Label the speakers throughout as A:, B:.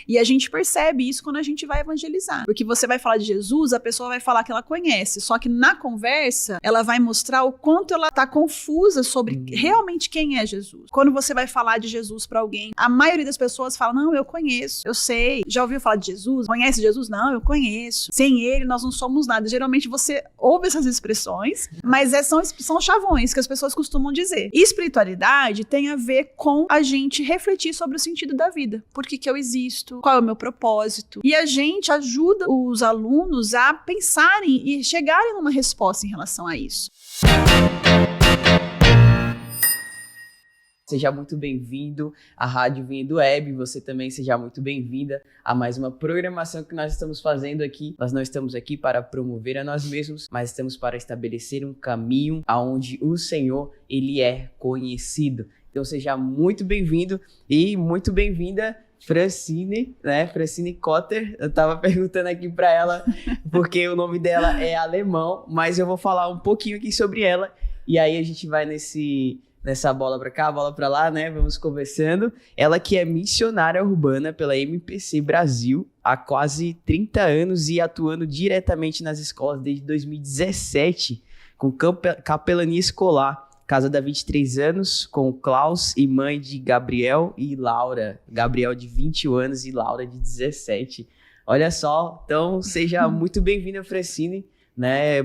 A: E a gente percebe isso quando a gente vai evangelizar. Porque você vai falar de Jesus, a pessoa vai falar que ela conhece. Só que na conversa, ela vai mostrar o quanto ela tá confusa sobre realmente quem é Jesus. Quando você vai falar de Jesus pra alguém, a maioria das pessoas fala, não, eu conheço, eu sei. Já ouviu falar de Jesus? Conhece Jesus? Não, eu conheço. Sem ele, nós não somos nada. Geralmente você ouve essas expressões, mas são chavões que as pessoas costumam dizer. E espiritualidade tem a ver com a gente refletir sobre o sentido da vida. Por que eu existo? Qual é o meu propósito? E a gente ajuda os alunos a pensarem e chegarem numa resposta em relação a isso.
B: Seja muito bem-vindo à Rádio Vinhedo Web, você também seja muito bem-vinda a mais uma programação que nós estamos fazendo aqui. Nós não estamos aqui para promover a nós mesmos, mas estamos para estabelecer um caminho aonde o Senhor, Ele é conhecido. Então seja muito bem-vindo e muito bem-vinda, Francine, né? Francine Cotter. Eu tava perguntando aqui para ela, porque o nome dela é alemão, mas eu vou falar um pouquinho aqui sobre ela, e aí a gente vai nessa bola pra cá, bola pra lá, né? Vamos conversando. Ela que é missionária urbana pela MPC Brasil há quase 30 anos e atuando diretamente nas escolas desde 2017, com capelania escolar. Casada há 23 anos, com Klaus e mãe de Gabriel e Laura. Gabriel de 21 anos e Laura de 17. Olha só, então seja muito bem-vinda, Francine, né?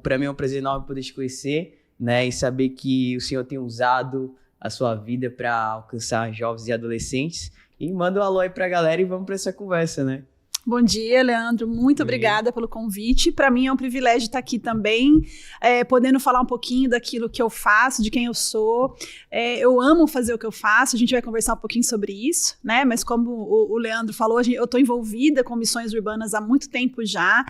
B: Para mim é um prazer enorme poder te conhecer, né, e saber que o Senhor tem usado a sua vida para alcançar jovens e adolescentes. E manda um alô aí pra galera e vamos para essa conversa, né?
A: Bom dia, Leandro. Muito obrigada pelo convite. Para mim é um privilégio estar aqui também, podendo falar um pouquinho daquilo que eu faço, de quem eu sou. Eu amo fazer o que eu faço, a gente vai conversar um pouquinho sobre isso, né? Mas como o Leandro falou, eu estou envolvida com missões urbanas há muito tempo já.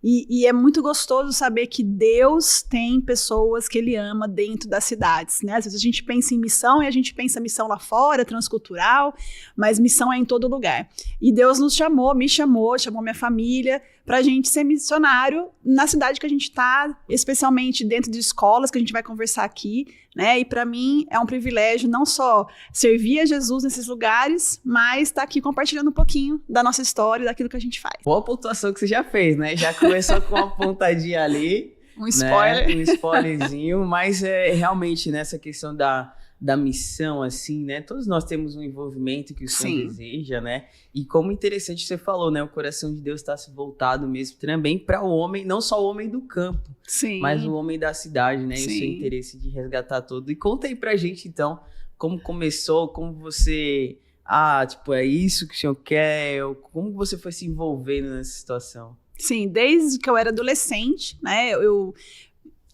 A: E é muito gostoso saber que Deus tem pessoas que Ele ama dentro das cidades, né? Às vezes a gente pensa em missão e a gente pensa missão lá fora, transcultural, mas missão é em todo lugar. E Deus nos chamou, me chamou minha família para a gente ser missionário na cidade que a gente está, especialmente dentro de escolas que a gente vai conversar aqui, né? E para mim é um privilégio não só servir a Jesus nesses lugares, mas estar aqui compartilhando um pouquinho da nossa história, daquilo que a gente faz.
B: Boa pontuação que você já fez, né? Já começou com uma pontadinha ali.
A: Um spoiler.
B: Né? Um spoilerzinho, mas realmente nessa questão da missão, assim, né? Todos nós temos um envolvimento que o Senhor deseja, né? E como interessante você falou, né? O coração de Deus está voltado mesmo também para o homem, não só o homem do campo, mas o homem da cidade, né? E o seu interesse de resgatar tudo. E conta aí pra gente, então, como começou, como você... é isso que o Senhor quer? Como você foi se envolvendo nessa situação?
A: Sim, desde que eu era adolescente, né? Eu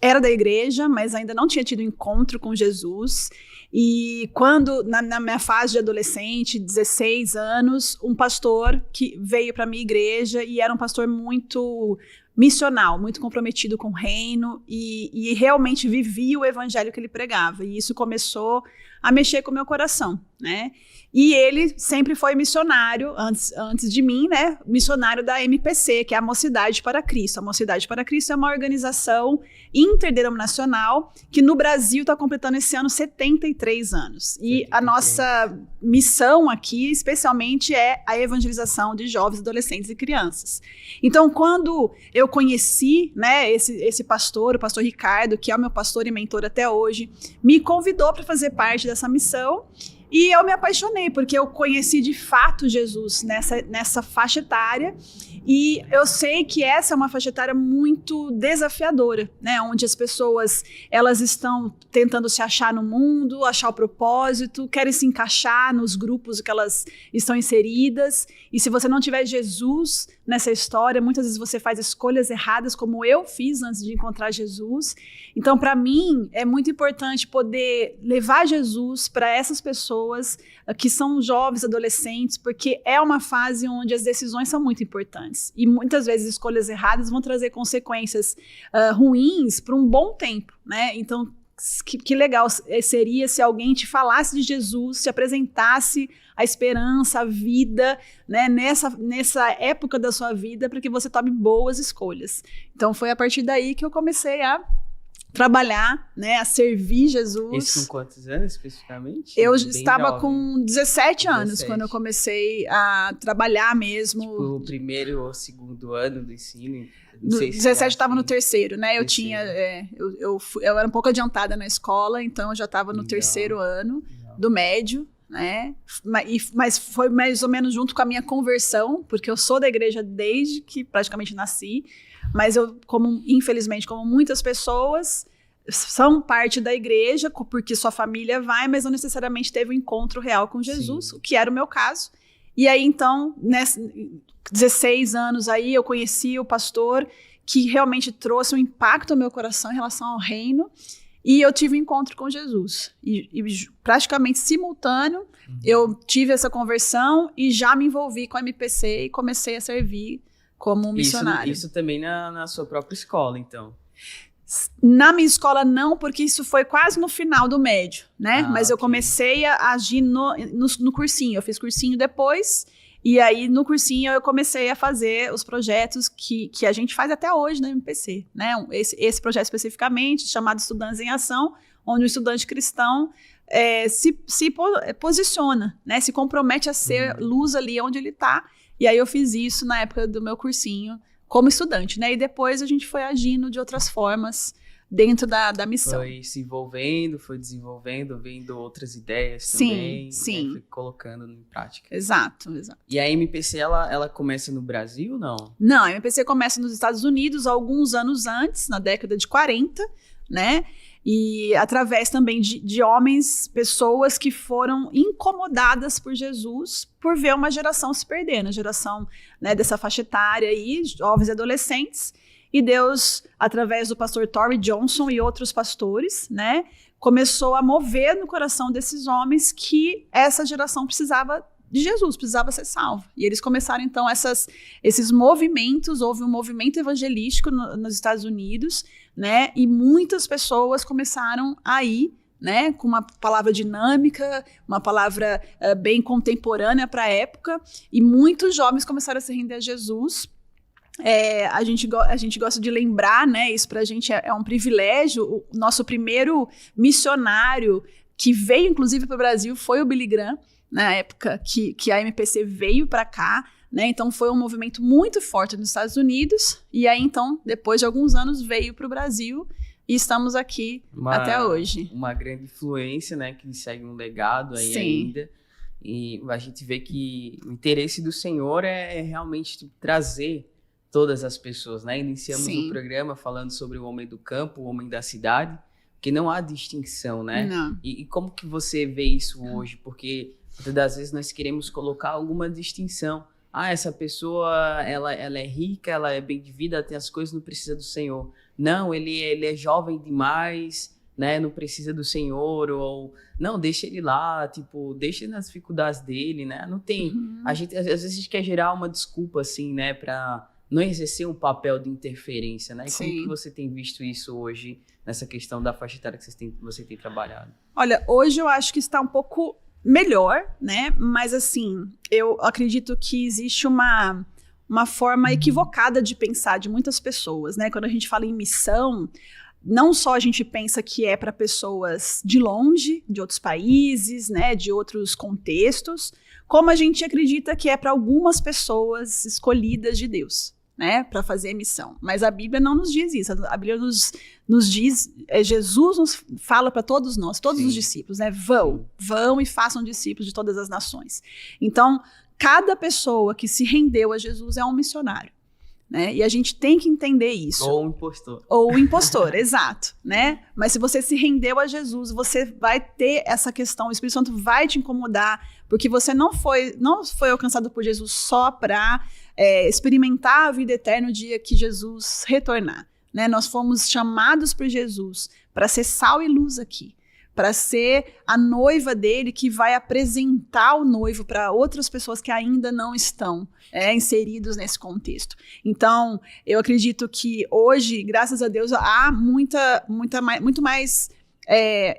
A: era da igreja, mas ainda não tinha tido encontro com Jesus. E quando, na minha fase de adolescente, 16 anos, um pastor que veio para minha igreja e era um pastor muito missional, muito comprometido com o reino e realmente vivia o evangelho que ele pregava. E isso começou a mexer com o meu coração, né? E ele sempre foi missionário, antes de mim, né? Missionário da MPC, que é a Mocidade para Cristo. A Mocidade para Cristo é uma organização interdenominacional que no Brasil está completando esse ano 73 anos. E a nossa missão aqui, especialmente, é a evangelização de jovens, adolescentes e crianças. Então, quando eu conheci, né, esse pastor, o pastor Ricardo, que é o meu pastor e mentor até hoje, me convidou para fazer parte dessa missão. E eu me apaixonei, porque eu conheci de fato Jesus nessa faixa etária, e eu sei que essa é uma faixa etária muito desafiadora, né? Onde as pessoas, elas estão tentando se achar no mundo, achar o propósito, querem se encaixar nos grupos que elas estão inseridas, e se você não tiver Jesus nessa história, muitas vezes você faz escolhas erradas, como eu fiz antes de encontrar Jesus. Então, para mim, é muito importante poder levar Jesus para essas pessoas que são jovens, adolescentes, porque é uma fase onde as decisões são muito importantes. E muitas vezes escolhas erradas vão trazer consequências ruins por um bom tempo, né? Então, que legal seria se alguém te falasse de Jesus, te apresentasse a esperança, a vida, né, nessa época da sua vida, para que você tome boas escolhas. Então, foi a partir daí que eu comecei a trabalhar, né, a servir Jesus.
B: Isso com quantos anos, especificamente?
A: Eu
B: Bem
A: estava
B: jovem.
A: com 17 anos
B: 17.
A: quando eu comecei a trabalhar mesmo.
B: Tipo, o primeiro ou segundo ano do ensino. Não
A: No
B: sei se
A: 17 eu estava no
B: assim.
A: terceiro, né? Eu
B: Terceiro.
A: tinha, eu era um pouco adiantada na escola, então eu já estava no
B: Legal.
A: terceiro ano
B: Legal.
A: do médio, né? Mas foi mais ou menos junto com a minha conversão, porque eu sou da igreja desde que praticamente nasci, mas eu, infelizmente, como muitas pessoas, são parte da igreja, porque sua família vai, mas não necessariamente teve um encontro real com Jesus,
B: Sim.
A: o que era o meu caso. E aí, então, 16 anos aí, eu conheci o pastor que realmente trouxe um impacto ao meu coração em relação ao reino, e eu tive um encontro com Jesus. E praticamente simultâneo, eu tive essa conversão e já me envolvi com a MPC e comecei a servir como missionário.
B: Isso também na sua própria escola, então.
A: Na minha escola não, porque isso foi quase no final do médio, né? Mas eu
B: ok.
A: comecei a agir no cursinho. Eu fiz cursinho depois, e aí no cursinho eu comecei a fazer os projetos que a gente faz até hoje na MPC, né? Esse projeto especificamente, chamado Estudantes em Ação, onde o estudante cristão se posiciona, né? Se compromete a ser luz ali onde ele está. E aí eu fiz isso na época do meu cursinho, como estudante, né? E depois a gente foi agindo de outras formas dentro da missão.
B: Foi se envolvendo, foi desenvolvendo, vendo outras ideias
A: Sim,
B: também.
A: sim.
B: Né? Foi colocando em prática.
A: Exato.
B: E a MPC, ela começa no Brasil, não?
A: Não, a MPC começa nos Estados Unidos alguns anos antes, na década de 40, né? E através também de homens, pessoas que foram incomodadas por Jesus por ver uma geração se perdendo, a geração, né, dessa faixa etária aí, jovens e adolescentes. E Deus, através do pastor Torrey Johnson e outros pastores, né, começou a mover no coração desses homens que essa geração precisava de Jesus, precisava ser salva. E eles começaram, então, esses movimentos, houve um movimento evangelístico nos Estados Unidos, né, e muitas pessoas começaram a ir, né, com uma palavra dinâmica, uma palavra bem contemporânea para a época, e muitos jovens começaram a se render a Jesus. A gente gosta de lembrar, né, isso pra gente é um privilégio. O nosso primeiro missionário que veio, inclusive, para o Brasil foi o Billy Graham, na época que a MPC veio para cá, né? Então foi um movimento muito forte nos Estados Unidos, e aí então, depois de alguns anos, veio para o Brasil e estamos aqui até hoje.
B: Uma grande influência, né, que segue um legado aí. Sim. Ainda. E a gente vê que o interesse do Senhor é realmente trazer todas as pessoas, né? Iniciamos o programa falando sobre o homem do campo, o homem da cidade, que não há distinção, né?
A: Não.
B: E como que você vê isso hoje? Porque muitas das vezes nós queremos colocar alguma distinção. Essa pessoa, ela é rica, ela é bem de vida, tem as coisas, não precisa do Senhor. Não, ele é jovem demais, né? Não precisa do Senhor, ou não, deixa ele lá, tipo, deixa ele nas dificuldades dele, né? Não tem. A gente, às vezes, a gente quer gerar uma desculpa, assim, né, para não exercer um papel de interferência, né? E como que você tem visto isso hoje, nessa questão da faixa etária que você tem trabalhado?
A: Olha, hoje eu acho que está um pouco melhor, né? Mas assim, eu acredito que existe uma forma equivocada de pensar de muitas pessoas, né? Quando a gente fala em missão, não só a gente pensa que é para pessoas de longe, de outros países, né? De outros contextos, como a gente acredita que é para algumas pessoas escolhidas de Deus, né, para fazer missão. Mas a Bíblia não nos diz isso. A Bíblia nos diz, Jesus nos fala para todos nós, todos os discípulos, né, vão e façam discípulos de todas as nações. Então, cada pessoa que se rendeu a Jesus é um missionário, né, e a gente tem que entender isso.
B: Ou um impostor.
A: Ou um impostor, exato, né, mas se você se rendeu a Jesus, você vai ter essa questão, o Espírito Santo vai te incomodar, porque você não foi alcançado por Jesus só para experimentar a vida eterna no dia que Jesus retornar, né? Nós fomos chamados por Jesus para ser sal e luz aqui, para ser a noiva dele que vai apresentar o noivo para outras pessoas que ainda não estão inseridos nesse contexto. Então, eu acredito que hoje, graças a Deus, há muito mais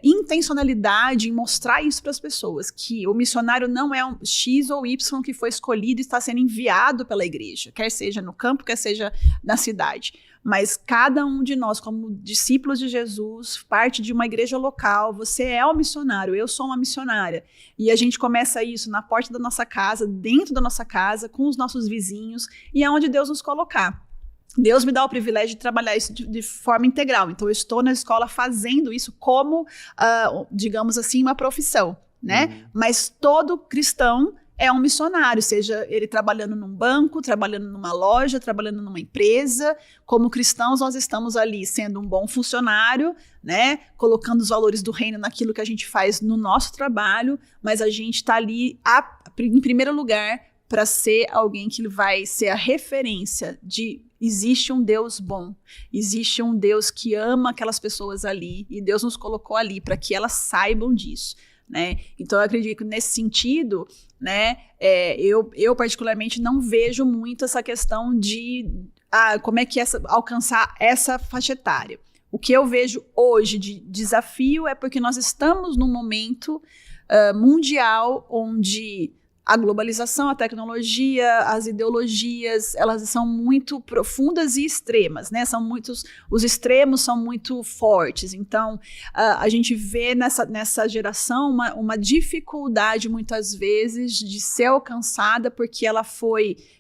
A: intencionalidade em mostrar isso para as pessoas, que o missionário não é um X ou Y que foi escolhido e está sendo enviado pela igreja, quer seja no campo, quer seja na cidade. Mas cada um de nós, como discípulos de Jesus, parte de uma igreja local, você é um missionário, eu sou uma missionária. E a gente começa isso na porta da nossa casa, dentro da nossa casa, com os nossos vizinhos, e é onde Deus nos colocar. Deus me dá o privilégio de trabalhar isso de forma integral. Então, eu estou na escola fazendo isso como, digamos assim, uma profissão, né? Mas todo cristão é um missionário, seja ele trabalhando num banco, trabalhando numa loja, trabalhando numa empresa. Como cristãos, nós estamos ali sendo um bom funcionário, né? Colocando os valores do reino naquilo que a gente faz no nosso trabalho, mas a gente está ali, em primeiro lugar, para ser alguém que vai ser a referência de existe um Deus bom, existe um Deus que ama aquelas pessoas ali, e Deus nos colocou ali para que elas saibam disso, né? Então eu acredito que nesse sentido, né, eu particularmente não vejo muito essa questão de como é que alcançar essa faixa etária. O que eu vejo hoje de desafio é porque nós estamos num momento mundial onde a globalização, a tecnologia, as ideologias, elas são muito profundas e extremas, né? Os extremos são muito fortes. Então, a gente vê nessa geração uma dificuldade, muitas vezes, de ser alcançada porque ela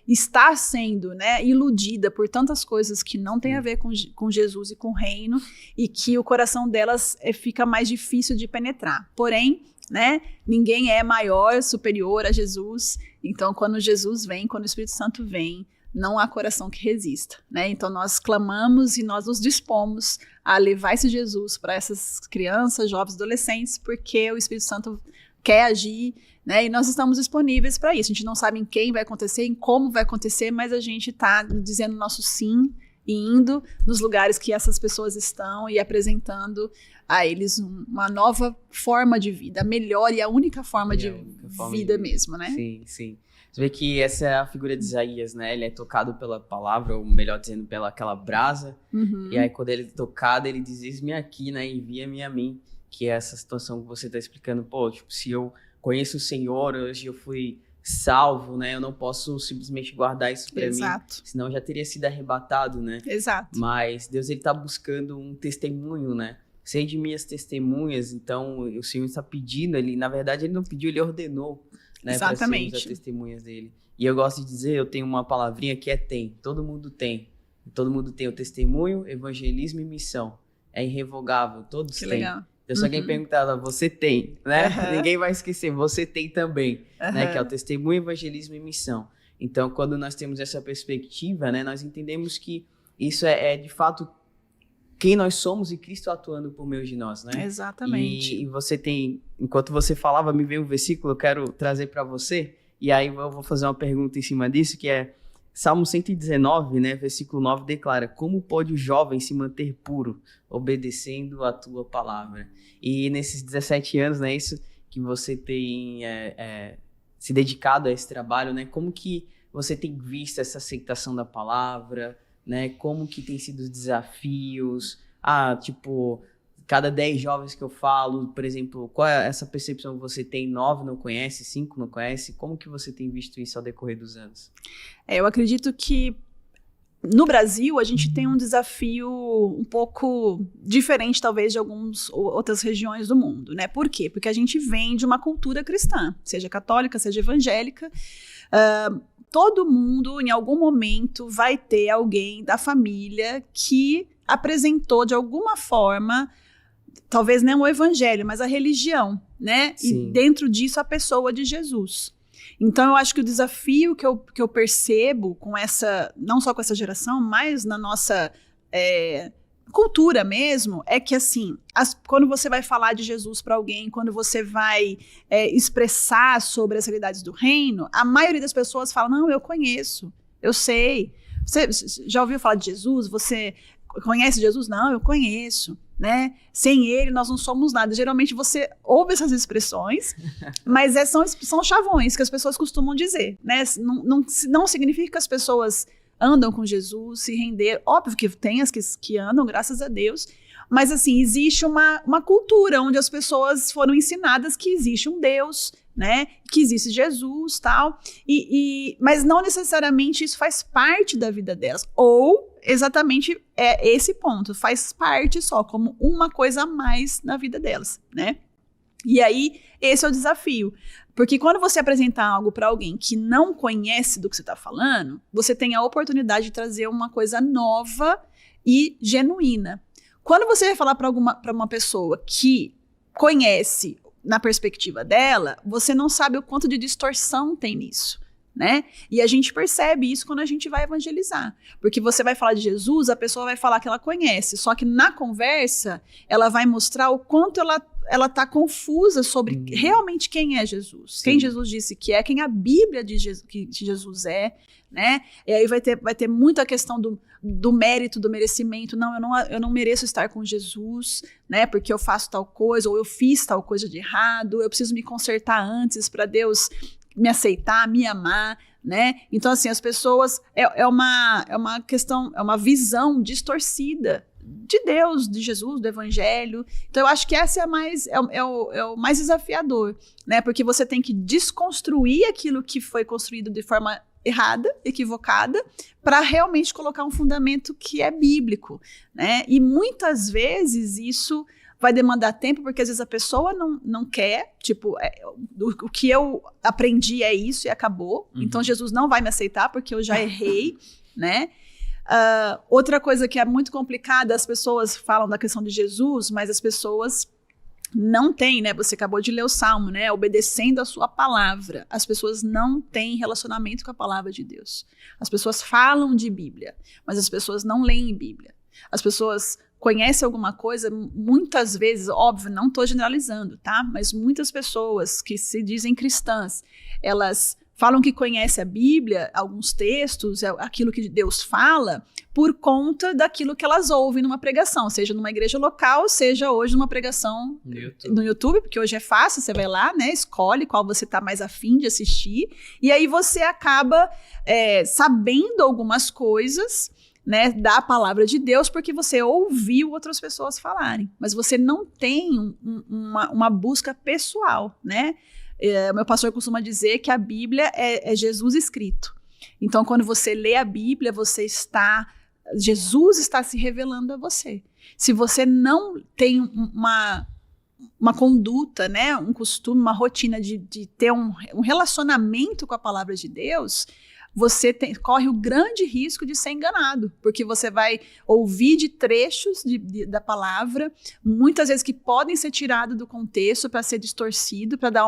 A: está sendo, né, iludida por tantas coisas que não tem a ver com Jesus e com o reino, e que o coração delas fica mais difícil de penetrar. Porém, né? Ninguém é maior, superior a Jesus. Então, quando Jesus vem, quando o Espírito Santo vem, não há coração que resista, né? Então, nós clamamos e nós nos dispomos a levar esse Jesus para essas crianças, jovens, adolescentes, porque o Espírito Santo quer agir, né? E nós estamos disponíveis para isso. A gente não sabe em quem vai acontecer, em como vai acontecer, mas a gente está dizendo nosso sim e indo nos lugares que essas pessoas estão e apresentando a eles uma nova forma de vida, a melhor e a única forma de vida mesmo, né?
B: Sim, sim. Você vê que essa é a figura de Isaías, né? Ele é tocado pela palavra, ou melhor dizendo, pela aquela brasa. E aí, quando ele é tocado, ele diz, eis-me aqui, né? Envia-me a mim. Que é essa situação que você está explicando. Pô, tipo, se eu conheço o Senhor, hoje eu fui salvo, né? Eu não posso simplesmente guardar isso para mim. Senão eu já teria sido arrebatado, né?
A: Exato.
B: Mas Deus, ele tá buscando um testemunho, né? Sei de minhas testemunhas, então o Senhor está pedindo, na verdade ele não pediu, ele ordenou, né, para sermos as testemunhas dele. E eu gosto de dizer, eu tenho uma palavrinha que é tem, todo mundo tem o testemunho, evangelismo e missão, é irrevogável, todos têm. Legal. Então se alguém perguntar, você tem, né, ninguém vai esquecer, você tem também, né, que é o testemunho, evangelismo e missão. Então quando nós temos essa perspectiva, né, nós entendemos que isso é de fato quem nós somos e Cristo atuando por meio de nós, né?
A: Exatamente.
B: E você tem, enquanto você falava, me veio um versículo, eu quero trazer para você, e aí eu vou fazer uma pergunta em cima disso, que é Salmo 119, né, versículo 9, declara, como pode o jovem se manter puro, obedecendo a tua palavra? E nesses 17 anos, né, isso que você tem se dedicado a esse trabalho, né, como que você tem visto essa aceitação da palavra, né? Como que tem sido os desafios? Tipo, cada 10 jovens que eu falo, por exemplo, qual é essa percepção que você tem? 9 não conhece, 5 não conhece? Como que você tem visto isso ao decorrer dos anos?
A: Eu acredito que no Brasil a gente tem um desafio um pouco diferente, talvez, de algumas outras regiões do mundo, né? Por quê? Porque a gente vem de uma cultura cristã, seja católica, seja evangélica. Todo mundo, em algum momento, vai ter alguém da família que apresentou, de alguma forma, talvez não o evangelho, mas a religião, né? Sim. E dentro disso, a pessoa de Jesus. Então, eu acho que o desafio que eu percebo com não só com essa geração, mas na nossa cultura mesmo, é que assim, quando você vai falar de Jesus para alguém, quando você vai expressar sobre as realidades do reino, a maioria das pessoas fala, não, eu conheço, eu sei. Você já ouviu falar de Jesus? Você conhece Jesus? Não, eu conheço, né? Sem ele nós não somos nada. Geralmente você ouve essas expressões, mas são chavões que as pessoas costumam dizer, né? Não significa que as pessoas andam com Jesus, se render. Óbvio que tem as que andam, graças a Deus, Mas, assim, existe uma cultura onde as pessoas foram ensinadas que existe um Deus, né? Que existe Jesus, tal. Mas não necessariamente isso faz parte da vida delas. Ou, exatamente, é esse ponto. Faz parte só, como uma coisa a mais na vida delas, né? E aí, esse é o desafio. Porque quando você apresentar algo para alguém que não conhece do que você está falando, você tem a oportunidade de trazer uma coisa nova e genuína. Quando você vai falar para uma pessoa que conhece na perspectiva dela, você não sabe o quanto de distorção tem nisso, né? E a gente percebe isso quando a gente vai evangelizar. Porque você vai falar de Jesus, a pessoa vai falar que ela conhece, só que na conversa ela vai mostrar o quanto ela tá confusa sobre realmente quem é Jesus. Sim. Quem Jesus disse que é, quem a Bíblia diz que Jesus é, né? E aí vai ter muita questão do mérito, do merecimento. Não, eu não mereço estar com Jesus, né? Porque eu faço tal coisa, ou eu fiz tal coisa de errado, eu preciso me consertar antes para Deus me aceitar, me amar, né? Então, assim, as pessoas... É uma questão, é uma visão distorcida de Deus, de Jesus, do Evangelho. Então, eu acho que essa é o mais desafiador, né? Porque você tem que desconstruir aquilo que foi construído de forma errada, equivocada, para realmente colocar um fundamento que é bíblico, né? E muitas vezes isso vai demandar tempo, porque às vezes a pessoa não quer, tipo, o que eu aprendi é isso e acabou, então Jesus não vai me aceitar porque eu já errei, né? Outra coisa que é muito complicada, as pessoas falam da questão de Jesus, mas as pessoas não têm, né? Você acabou de ler o Salmo, né? Obedecendo a sua palavra. As pessoas não têm relacionamento com a palavra de Deus. As pessoas falam de Bíblia, mas as pessoas não leem Bíblia. As pessoas conhecem alguma coisa, muitas vezes, óbvio, não estou generalizando, tá? Mas muitas pessoas que se dizem cristãs, elas falam que conhecem a Bíblia, alguns textos, aquilo que Deus fala, por conta daquilo que elas ouvem numa pregação, seja numa igreja local, seja hoje numa pregação no YouTube, porque hoje é fácil, você vai lá, né, escolhe qual você está mais afim de assistir, e aí você acaba sabendo algumas coisas, né, da palavra de Deus, porque você ouviu outras pessoas falarem, mas você não tem uma busca pessoal, né? Meu pastor costuma dizer que a Bíblia é Jesus escrito. Então, quando você lê a Bíblia, Jesus está se revelando a você. Se você não tem uma conduta, né, um costume, uma rotina de ter um relacionamento com a palavra de Deus, você corre o grande risco de ser enganado, porque você vai ouvir de trechos da palavra, muitas vezes que podem ser tirados do contexto para ser distorcido, para dar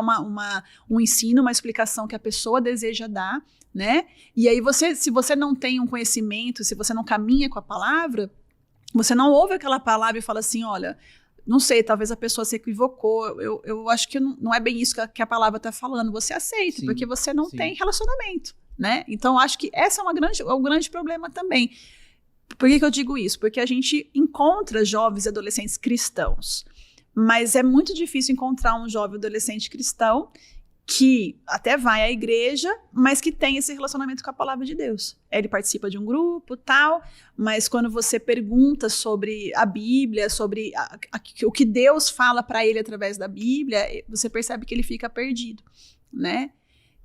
A: um ensino, uma explicação que a pessoa deseja dar, né? E aí se você não tem um conhecimento, se você não caminha com a palavra, você não ouve aquela palavra e fala assim, olha, não sei, talvez a pessoa se equivocou, eu acho que não é bem isso que a palavra está falando, você aceita, sim, porque você não tem relacionamento, né? Então, acho que esse é um grande problema também. Por que eu digo isso? Porque a gente encontra jovens e adolescentes cristãos, mas é muito difícil encontrar um jovem adolescente cristão que até vai à igreja, mas que tem esse relacionamento com a palavra de Deus. Ele participa de um grupo, tal, mas quando você pergunta sobre a Bíblia, sobre o que Deus fala para ele através da Bíblia, você percebe que ele fica perdido, né?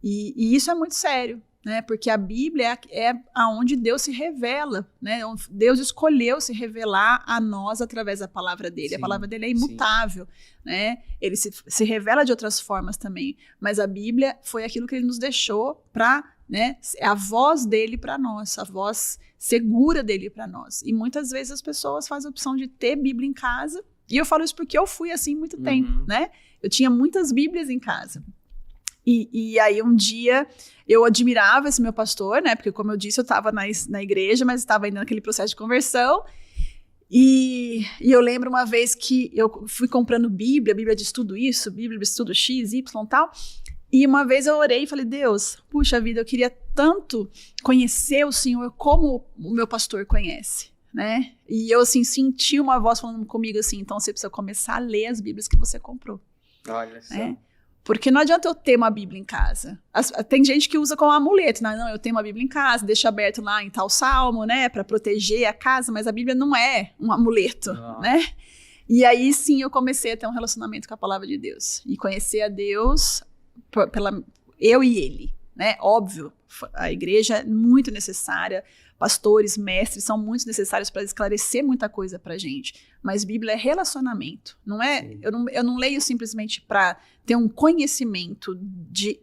A: E isso é muito sério, né? Porque a Bíblia é aonde Deus se revela, né? Deus escolheu se revelar a nós através da palavra dele. Sim, a palavra dele é imutável, né? Ele se revela de outras formas também, mas a Bíblia foi aquilo que ele nos deixou para, né? É a voz dele para nós, a voz segura dele para nós. E muitas vezes as pessoas fazem a opção de ter Bíblia em casa, e eu falo isso porque eu fui assim muito tempo, né? Eu tinha muitas Bíblias em casa. E aí um dia eu admirava esse meu pastor, né? Porque como eu disse, eu estava na igreja, mas estava ainda naquele processo de conversão. E eu lembro uma vez que eu fui comprando Bíblia de estudo isso, Bíblia de estudo X, Y e tal. E uma vez eu orei e falei, Deus, puxa vida, eu queria tanto conhecer o Senhor como o meu pastor conhece, né? E eu assim, senti uma voz falando comigo assim, então você precisa começar a ler as Bíblias que você comprou.
B: Olha só.
A: Né? Porque não adianta eu ter uma Bíblia em casa. Tem gente que usa como amuleto, né? Não, eu tenho uma Bíblia em casa, deixo aberto lá em tal salmo, né? Para proteger a casa, mas a Bíblia não é um amuleto, né? E aí sim eu comecei a ter um relacionamento com a palavra de Deus. E conhecer a Deus eu e ele, né? Óbvio, a igreja é muito necessária, pastores, mestres são muito necessários para esclarecer muita coisa pra gente. Mas Bíblia é relacionamento, não é? Eu não leio simplesmente para ter um conhecimento de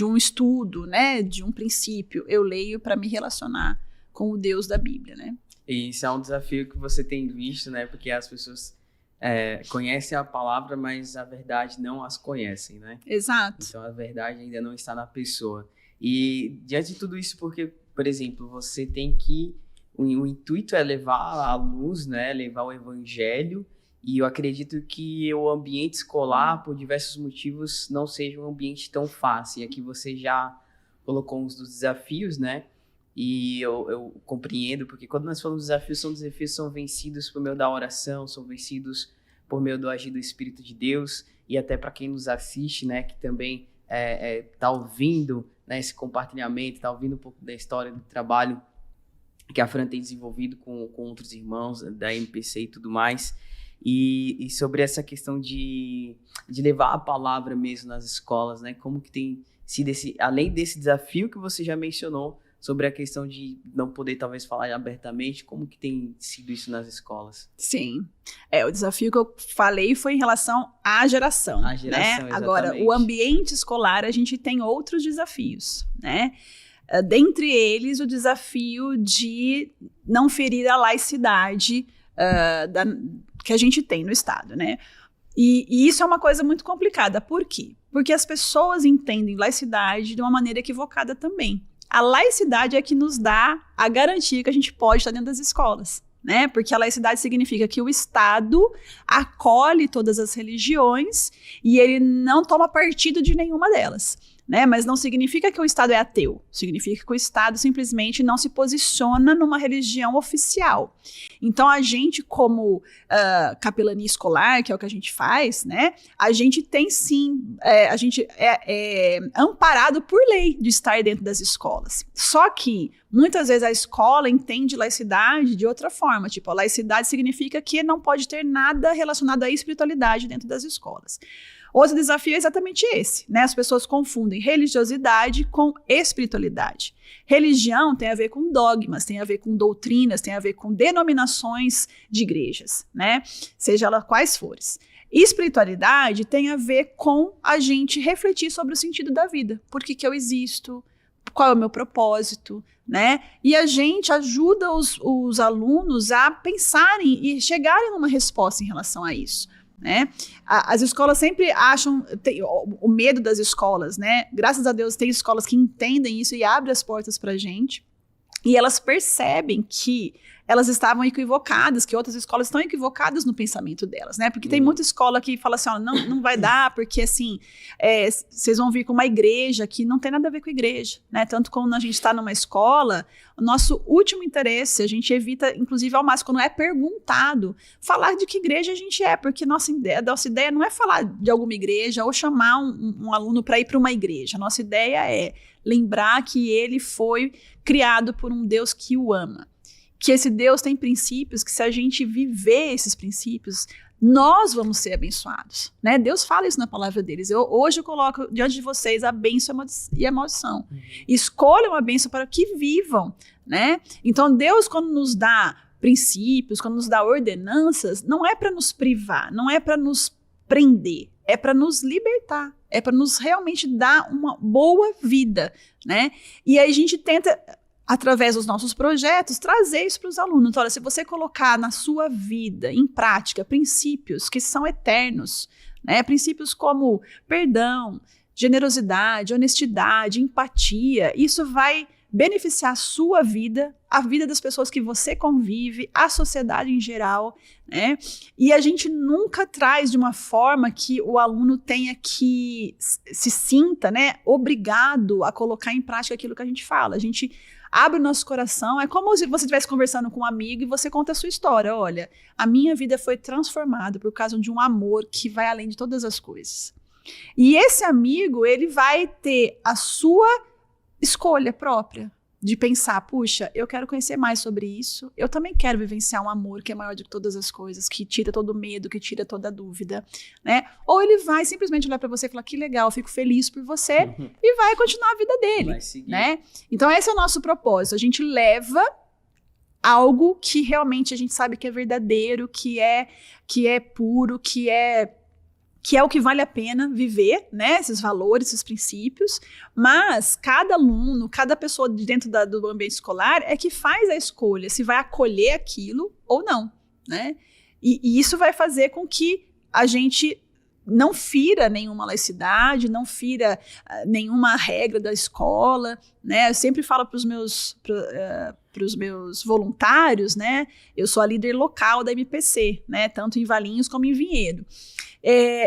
A: um estudo, né? De um princípio. Eu leio para me relacionar com o Deus da Bíblia, né?
B: E isso é um desafio que você tem visto, né? Porque as pessoas conhecem a palavra, mas a verdade não as conhecem, né?
A: Exato.
B: Então a verdade ainda não está na pessoa. E diante de tudo isso, porque, por exemplo, você tem que... O intuito é levar a luz, né? Levar o evangelho. E eu acredito que o ambiente escolar, por diversos motivos, não seja um ambiente tão fácil. E aqui você já colocou uns dos desafios, né? E eu compreendo, porque quando nós falamos de desafios são vencidos por meio da oração, são vencidos por meio do agir do Espírito de Deus. E até para quem nos assiste, né? Que também está ouvindo, né, esse compartilhamento, está ouvindo um pouco da história do trabalho que a Fran tem desenvolvido com outros irmãos da MPC e tudo mais. E sobre essa questão de levar a palavra mesmo nas escolas, né? Como que tem sido além desse desafio que você já mencionou, sobre a questão de não poder talvez falar abertamente, como que tem sido isso nas escolas?
A: Sim, o desafio que eu falei foi em relação à geração,
B: a geração,
A: né?
B: exatamente.
A: Agora, o ambiente escolar, a gente tem outros desafios, né? Dentre eles, o desafio de não ferir a laicidade que a gente tem no Estado, né? E isso é uma coisa muito complicada. Por quê? Porque as pessoas entendem laicidade de uma maneira equivocada também. A laicidade é que nos dá a garantia que a gente pode estar dentro das escolas, né? Porque a laicidade significa que o Estado acolhe todas as religiões e ele não toma partido de nenhuma delas, né? Mas não significa que o Estado é ateu, significa que o Estado simplesmente não se posiciona numa religião oficial. Então, a gente, como capelania escolar, que é o que a gente faz, né? A gente tem sim, a gente é amparado por lei de estar dentro das escolas. Só que, muitas vezes, a escola entende laicidade de outra forma. Tipo, a laicidade significa que não pode ter nada relacionado à espiritualidade dentro das escolas. Outro desafio é exatamente esse, né? As pessoas confundem religiosidade com espiritualidade. Religião tem a ver com dogmas, tem a ver com doutrinas, tem a ver com denominações de igrejas, né? Seja elas quais forem. Espiritualidade tem a ver com a gente refletir sobre o sentido da vida. Por que eu existo? Qual é o meu propósito, né? E a gente ajuda os alunos a pensarem e chegarem numa resposta em relação a isso, né? As escolas sempre acham, o medo das escolas, né? Graças a Deus tem escolas que entendem isso e abrem as portas pra gente, e elas percebem que elas estavam equivocadas, que outras escolas estão equivocadas no pensamento delas, né? Porque tem muita escola que fala assim, ó, não vai dar, porque assim, vocês vão vir com uma igreja que não tem nada a ver com a igreja, né? Tanto quando a gente está numa escola, o nosso último interesse, a gente evita, inclusive ao máximo, quando é perguntado, falar de que igreja a gente é, porque nossa ideia não é falar de alguma igreja ou chamar um aluno para ir para uma igreja. A nossa ideia é lembrar que ele foi criado por um Deus que o ama. Que esse Deus tem princípios, que se a gente viver esses princípios, nós vamos ser abençoados, né? Deus fala isso na palavra deles. Hoje eu coloco diante de vocês a bênção e a maldição. Escolham a bênção para que vivam, né? Então Deus, quando nos dá princípios, quando nos dá ordenanças, não é para nos privar, não é para nos prender, é para nos libertar, é para nos realmente dar uma boa vida, né? E aí a gente tenta, através dos nossos projetos, trazer isso para os alunos. Então, olha, se você colocar na sua vida, em prática, princípios que são eternos, né? Princípios como perdão, generosidade, honestidade, empatia, isso vai beneficiar a sua vida, a vida das pessoas que você convive, a sociedade em geral, né? E a gente nunca traz de uma forma que o aluno tenha que se sinta, né, obrigado a colocar em prática aquilo que a gente fala. A gente abre o nosso coração, é como se você estivesse conversando com um amigo e você conta a sua história. Olha, a minha vida foi transformada por causa de um amor que vai além de todas as coisas. E esse amigo, ele vai ter a sua escolha própria de pensar, puxa, eu quero conhecer mais sobre isso, eu também quero vivenciar um amor que é maior de todas as coisas, que tira todo o medo, que tira toda a dúvida, né? Ou ele vai simplesmente olhar para você e falar, que legal, fico feliz por você, e vai continuar a vida dele, né? Então esse é o nosso propósito, a gente leva algo que realmente a gente sabe que é verdadeiro, que é puro, que é o que vale a pena viver, né, esses valores, esses princípios, mas cada aluno, cada pessoa dentro do ambiente escolar é que faz a escolha se vai acolher aquilo ou não, né, e isso vai fazer com que a gente não fira nenhuma laicidade, não fira nenhuma regra da escola, né, eu sempre falo para os meus voluntários, né, eu sou a líder local da MPC, né, tanto em Valinhos como em Vinhedo.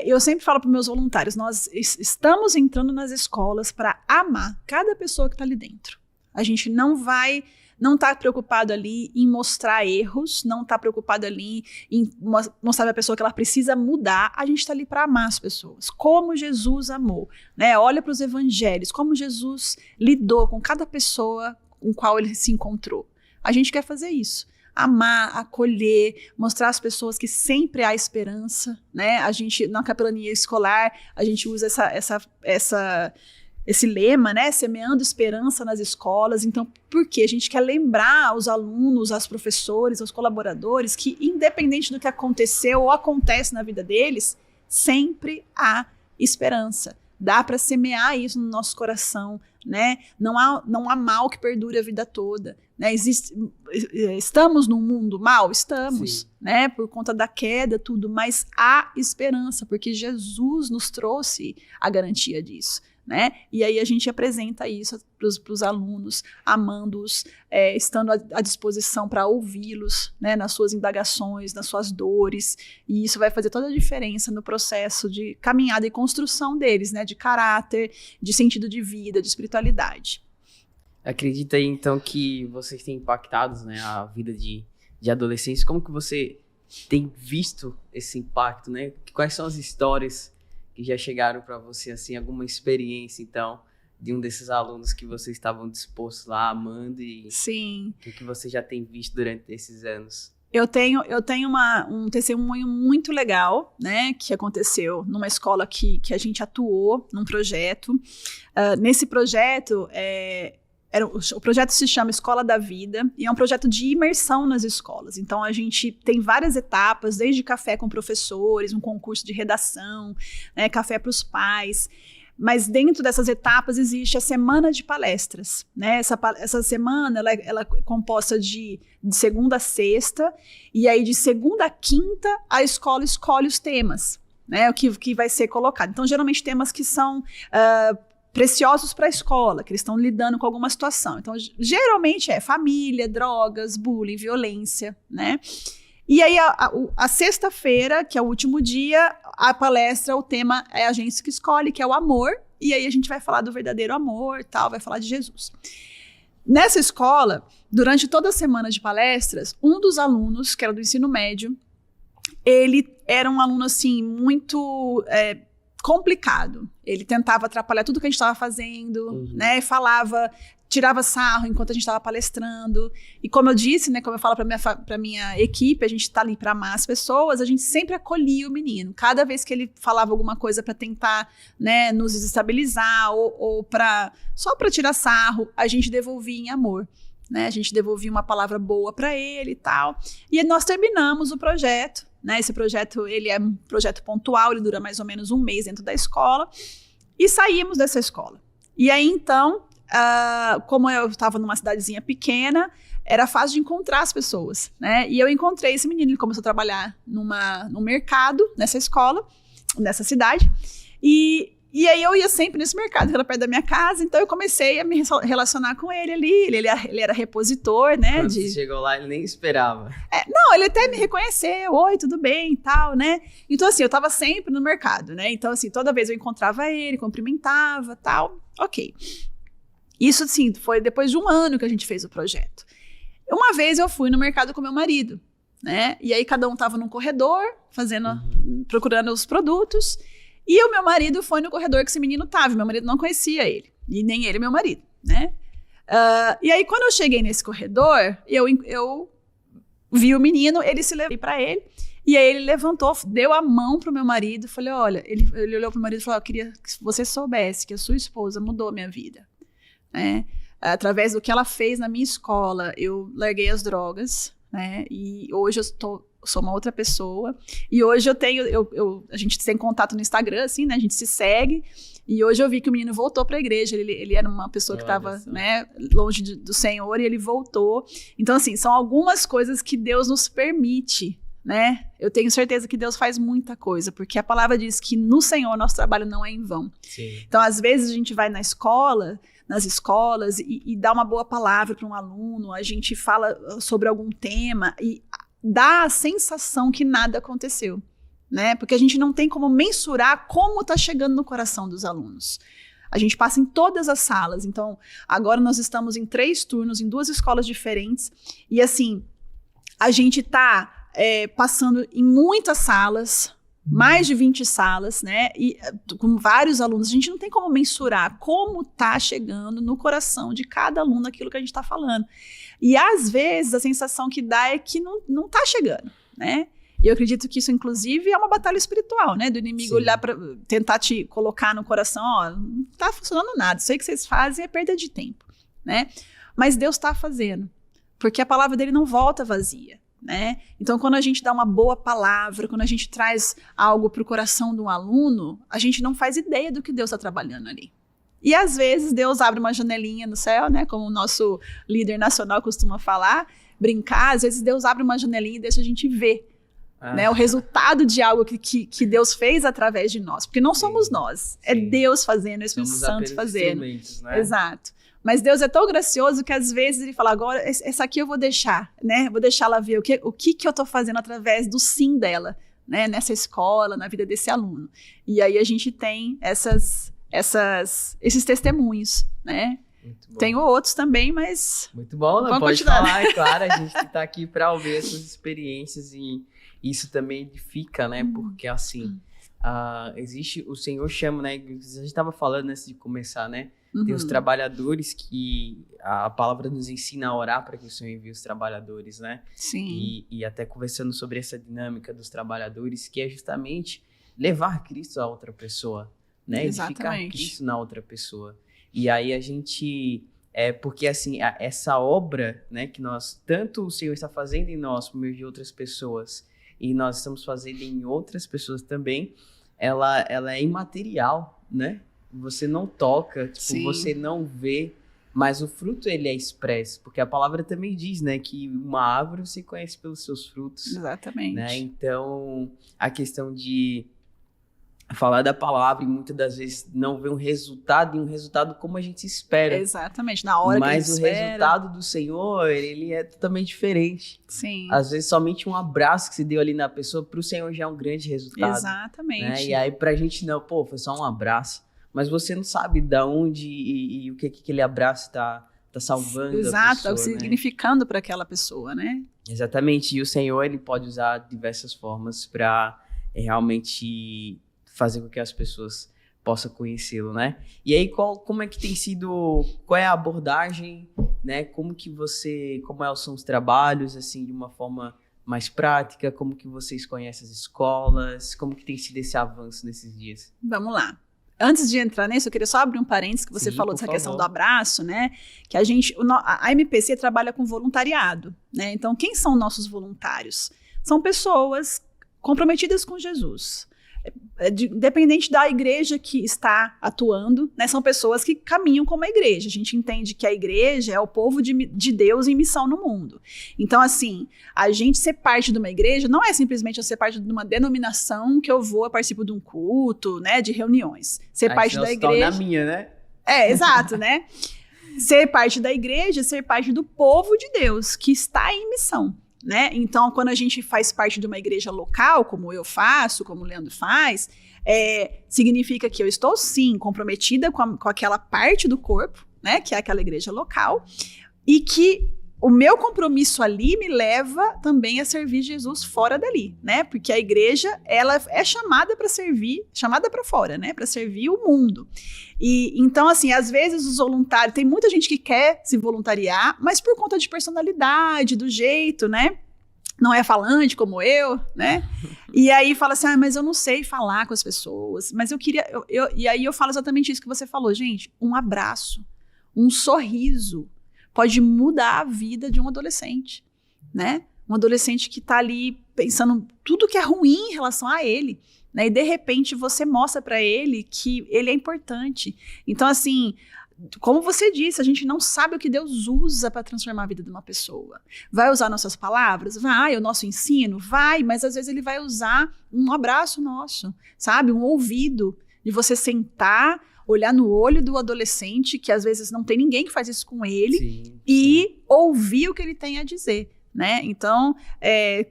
A: Eu sempre falo para os meus voluntários, nós estamos entrando nas escolas para amar cada pessoa que está ali dentro. A gente não está preocupado ali em mostrar erros, não está preocupado ali em mostrar para a pessoa que ela precisa mudar, a gente está ali para amar as pessoas, como Jesus amou, né? Olha para os evangelhos, como Jesus lidou com cada pessoa com qual ele se encontrou. A gente quer fazer isso. Amar, acolher, mostrar às pessoas que sempre há esperança, né? A gente, na capelania escolar, a gente usa esse lema, né? Semeando esperança nas escolas. Então, por quê? A gente quer lembrar aos alunos, aos professores, aos colaboradores que, independente do que aconteceu ou acontece na vida deles, sempre há esperança. Dá para semear isso no nosso coração, né? Não há mal que perdure a vida toda, né? Estamos num mundo mal? Estamos, né? Por conta da queda, tudo, mas há esperança, porque Jesus nos trouxe a garantia disso, né? E aí a gente apresenta isso para os alunos, amando-os, estando à disposição para ouvi-los, né, nas suas indagações, nas suas dores, e isso vai fazer toda a diferença no processo de caminhada e construção deles, né, de caráter, de sentido de vida, de espiritualidade.
B: Acredita aí, então, que vocês têm impactado, né, a vida de adolescentes. Como que você tem visto esse impacto, né? Quais são as histórias que já chegaram para você, assim, alguma experiência, então, de um desses alunos que vocês estavam dispostos lá, amando, e
A: Sim.
B: O que você já tem visto durante esses anos?
A: Eu tenho um testemunho muito legal, né, que aconteceu numa escola que a gente atuou, num projeto. Nesse projeto, o projeto se chama Escola da Vida, e é um projeto de imersão nas escolas. Então, a gente tem várias etapas, desde café com professores, um concurso de redação, né, café para os pais. Mas dentro dessas etapas existe a semana de palestras, né? Essa semana ela é composta de segunda a sexta, e aí de segunda a quinta a escola escolhe os temas, né? O que vai ser colocado. Então, geralmente temas que são preciosos para a escola, que eles estão lidando com alguma situação. Então, geralmente é família, drogas, bullying, violência, né? E aí, a sexta-feira, que é o último dia, a palestra, o tema é a gente que escolhe, que é o amor, e aí a gente vai falar do verdadeiro amor, tal, vai falar de Jesus. Nessa escola, durante toda a semana de palestras, um dos alunos, que era do ensino médio, ele era um aluno, assim, muito complicado. Ele tentava atrapalhar tudo que a gente estava fazendo, né? Tirava sarro enquanto a gente estava palestrando. E como eu disse, né, como eu falo para minha equipe, a gente está ali para amar as pessoas, a gente sempre acolhia o menino. Cada vez que ele falava alguma coisa para tentar, né, nos desestabilizar ou só para tirar sarro, a gente devolvia em amor, né? A gente devolvia uma palavra boa para ele e tal. E nós terminamos o projeto, né? Esse projeto, ele é um projeto pontual, ele dura mais ou menos um mês dentro da escola. E saímos dessa escola. E aí, então, como eu estava numa cidadezinha pequena, era fácil de encontrar as pessoas, né? E eu encontrei esse menino, ele começou a trabalhar no mercado, nessa escola, nessa cidade, e aí eu ia sempre nesse mercado, que era perto da minha casa, então eu comecei a me relacionar com ele ali, ele era repositor, né?
B: Quando você chegou lá, ele nem esperava.
A: Não, ele até me reconheceu, oi, tudo bem e tal, né? Então, assim, eu tava sempre no mercado, né? Então, assim, toda vez eu encontrava ele, cumprimentava, tal, ok. Isso, assim, foi depois de um ano que a gente fez o projeto. Uma vez eu fui no mercado com meu marido, né? E aí cada um tava num corredor, procurando os produtos. E o meu marido foi no corredor que esse menino tava. Meu marido não conhecia ele. E nem ele, meu marido, né? E aí, quando eu cheguei nesse corredor, eu vi o menino, ele se levou para ele. E aí ele levantou, deu a mão pro meu marido. Falei, olha, ele olhou pro meu marido e falou, eu queria que você soubesse que a sua esposa mudou a minha vida, né? Através do que ela fez na minha escola, eu larguei as drogas, né? E hoje eu sou uma outra pessoa. E hoje eu tenho, a gente tem contato no Instagram, assim, né? A gente se segue. E hoje eu vi que o menino voltou para a igreja. Ele era uma pessoa que estava, né, longe do Senhor, e ele voltou. Então, assim, são algumas coisas que Deus nos permite, né? Eu tenho certeza que Deus faz muita coisa, porque a palavra diz que no Senhor nosso trabalho não é em vão.
B: Sim.
A: Então, às vezes a gente vai nas escolas e dá uma boa palavra para um aluno, a gente fala sobre algum tema e dá a sensação que nada aconteceu, né? Porque a gente não tem como mensurar como está chegando no coração dos alunos. A gente passa em todas as salas. Então, agora nós estamos em 3 turnos, em 2 escolas diferentes. E assim, a gente está passando em muitas salas, mais de 20 salas, né? E com vários alunos. A gente não tem como mensurar como está chegando no coração de cada aluno aquilo que a gente está falando. E às vezes a sensação que dá é que não está chegando, né? E eu acredito que isso, inclusive, é uma batalha espiritual, né? Do inimigo
B: Sim.
A: olhar para tentar te colocar no coração, ó, não tá funcionando nada, isso aí que vocês fazem é perda de tempo, né? Mas Deus está fazendo, porque a palavra dele não volta vazia, né? Então, quando a gente dá uma boa palavra, quando a gente traz algo para o coração do aluno, a gente não faz ideia do que Deus está trabalhando ali. E às vezes Deus abre uma janelinha no céu, né? Como o nosso líder nacional costuma falar, brincar, às vezes Deus abre uma janelinha e deixa a gente ver, né, o resultado de algo que Deus fez através de nós. Porque não somos nós, é Deus fazendo, é o Espírito Santo fazendo.
B: Né?
A: Exato. Mas Deus é tão gracioso que às vezes ele fala, agora essa aqui eu vou deixar, né? Vou deixar ela ver o que eu tô fazendo através do sim dela, né? Nessa escola, na vida desse aluno. E aí a gente tem esses testemunhos, né? Tenho outros também, mas...
B: Muito bom, não pode falar, é claro, a gente tá aqui para ouvir essas experiências e isso também edifica, né? Porque assim, existe, o Senhor chama, né? A gente estava falando antes de começar, né? Tem os trabalhadores que a palavra nos ensina a orar para que o Senhor envie os trabalhadores, né?
A: Sim.
B: E até conversando sobre essa dinâmica dos trabalhadores, que é justamente levar Cristo a outra pessoa, né? Edificar Cristo na outra pessoa. E aí a gente... porque assim, essa obra, né, que tanto o Senhor está fazendo em nós por meio de outras pessoas e nós estamos fazendo em outras pessoas também, ela é imaterial, né? Você não toca, tipo, você não vê, mas o fruto ele é expresso, porque a palavra também diz, né, que uma árvore você conhece pelos seus frutos.
A: Exatamente.
B: Né? Então, a questão de falar da palavra e muitas das vezes não ver um resultado como a gente espera.
A: Exatamente, na hora que a gente espera.
B: Mas o resultado do Senhor, ele é totalmente diferente.
A: Sim.
B: Às vezes somente um abraço que se deu ali na pessoa, pro Senhor já é um grande resultado.
A: Exatamente.
B: Né? E aí pra gente não, foi só um abraço. Mas você não sabe de onde e o que aquele abraço tá salvando.
A: Exato,
B: a pessoa,
A: tá significando para aquela pessoa, né?
B: Exatamente, e o Senhor ele pode usar diversas formas para realmente fazer com que as pessoas possam conhecê-lo, né? E aí, como é que tem sido, qual é a abordagem, né? Como são os trabalhos, assim, de uma forma mais prática, como que vocês conhecem as escolas, como que tem sido esse avanço nesses dias?
A: Vamos lá. Antes de entrar nisso, eu queria só abrir um parênteses que você falou dessa questão do abraço, né? Que a MPC trabalha com voluntariado, né? Então, quem são nossos voluntários? São pessoas comprometidas com Jesus. Independente da igreja que está atuando, né, são pessoas que caminham como a igreja. A gente entende que a igreja é o povo de Deus em missão no mundo. Então, assim, a gente ser parte de uma igreja não é simplesmente eu ser parte de uma denominação que eu participo de um culto, né, de reuniões. Ser parte da igreja...
B: Na minha, né?
A: Exato, né? Ser parte da igreja, ser parte do povo de Deus que está em missão. Né? Então, quando a gente faz parte de uma igreja local, como eu faço, como o Leandro faz, significa que eu estou, sim, comprometida com aquela parte do corpo, né? Que é aquela igreja local, e que o meu compromisso ali me leva também a servir Jesus fora dali, né? Porque a igreja, ela é chamada para servir, chamada para fora, né? Para servir o mundo. E então, assim, às vezes os voluntários, tem muita gente que quer se voluntariar, mas por conta de personalidade, do jeito, né? Não é falante como eu, né? E aí fala assim, mas eu não sei falar com as pessoas, mas eu queria... E aí eu falo exatamente isso que você falou, gente, um abraço, um sorriso pode mudar a vida de um adolescente, né? Um adolescente que tá ali pensando tudo que é ruim em relação a ele, né? E de repente você mostra para ele que ele é importante. Então, assim... Como você disse, a gente não sabe o que Deus usa para transformar a vida de uma pessoa. Vai usar nossas palavras? Vai. O nosso ensino? Vai. Mas às vezes ele vai usar um abraço nosso, sabe? Um ouvido. De você sentar, olhar no olho do adolescente, que às vezes não tem ninguém que faz isso com ele, sim. E ouvir o que ele tem a dizer. Né? Então,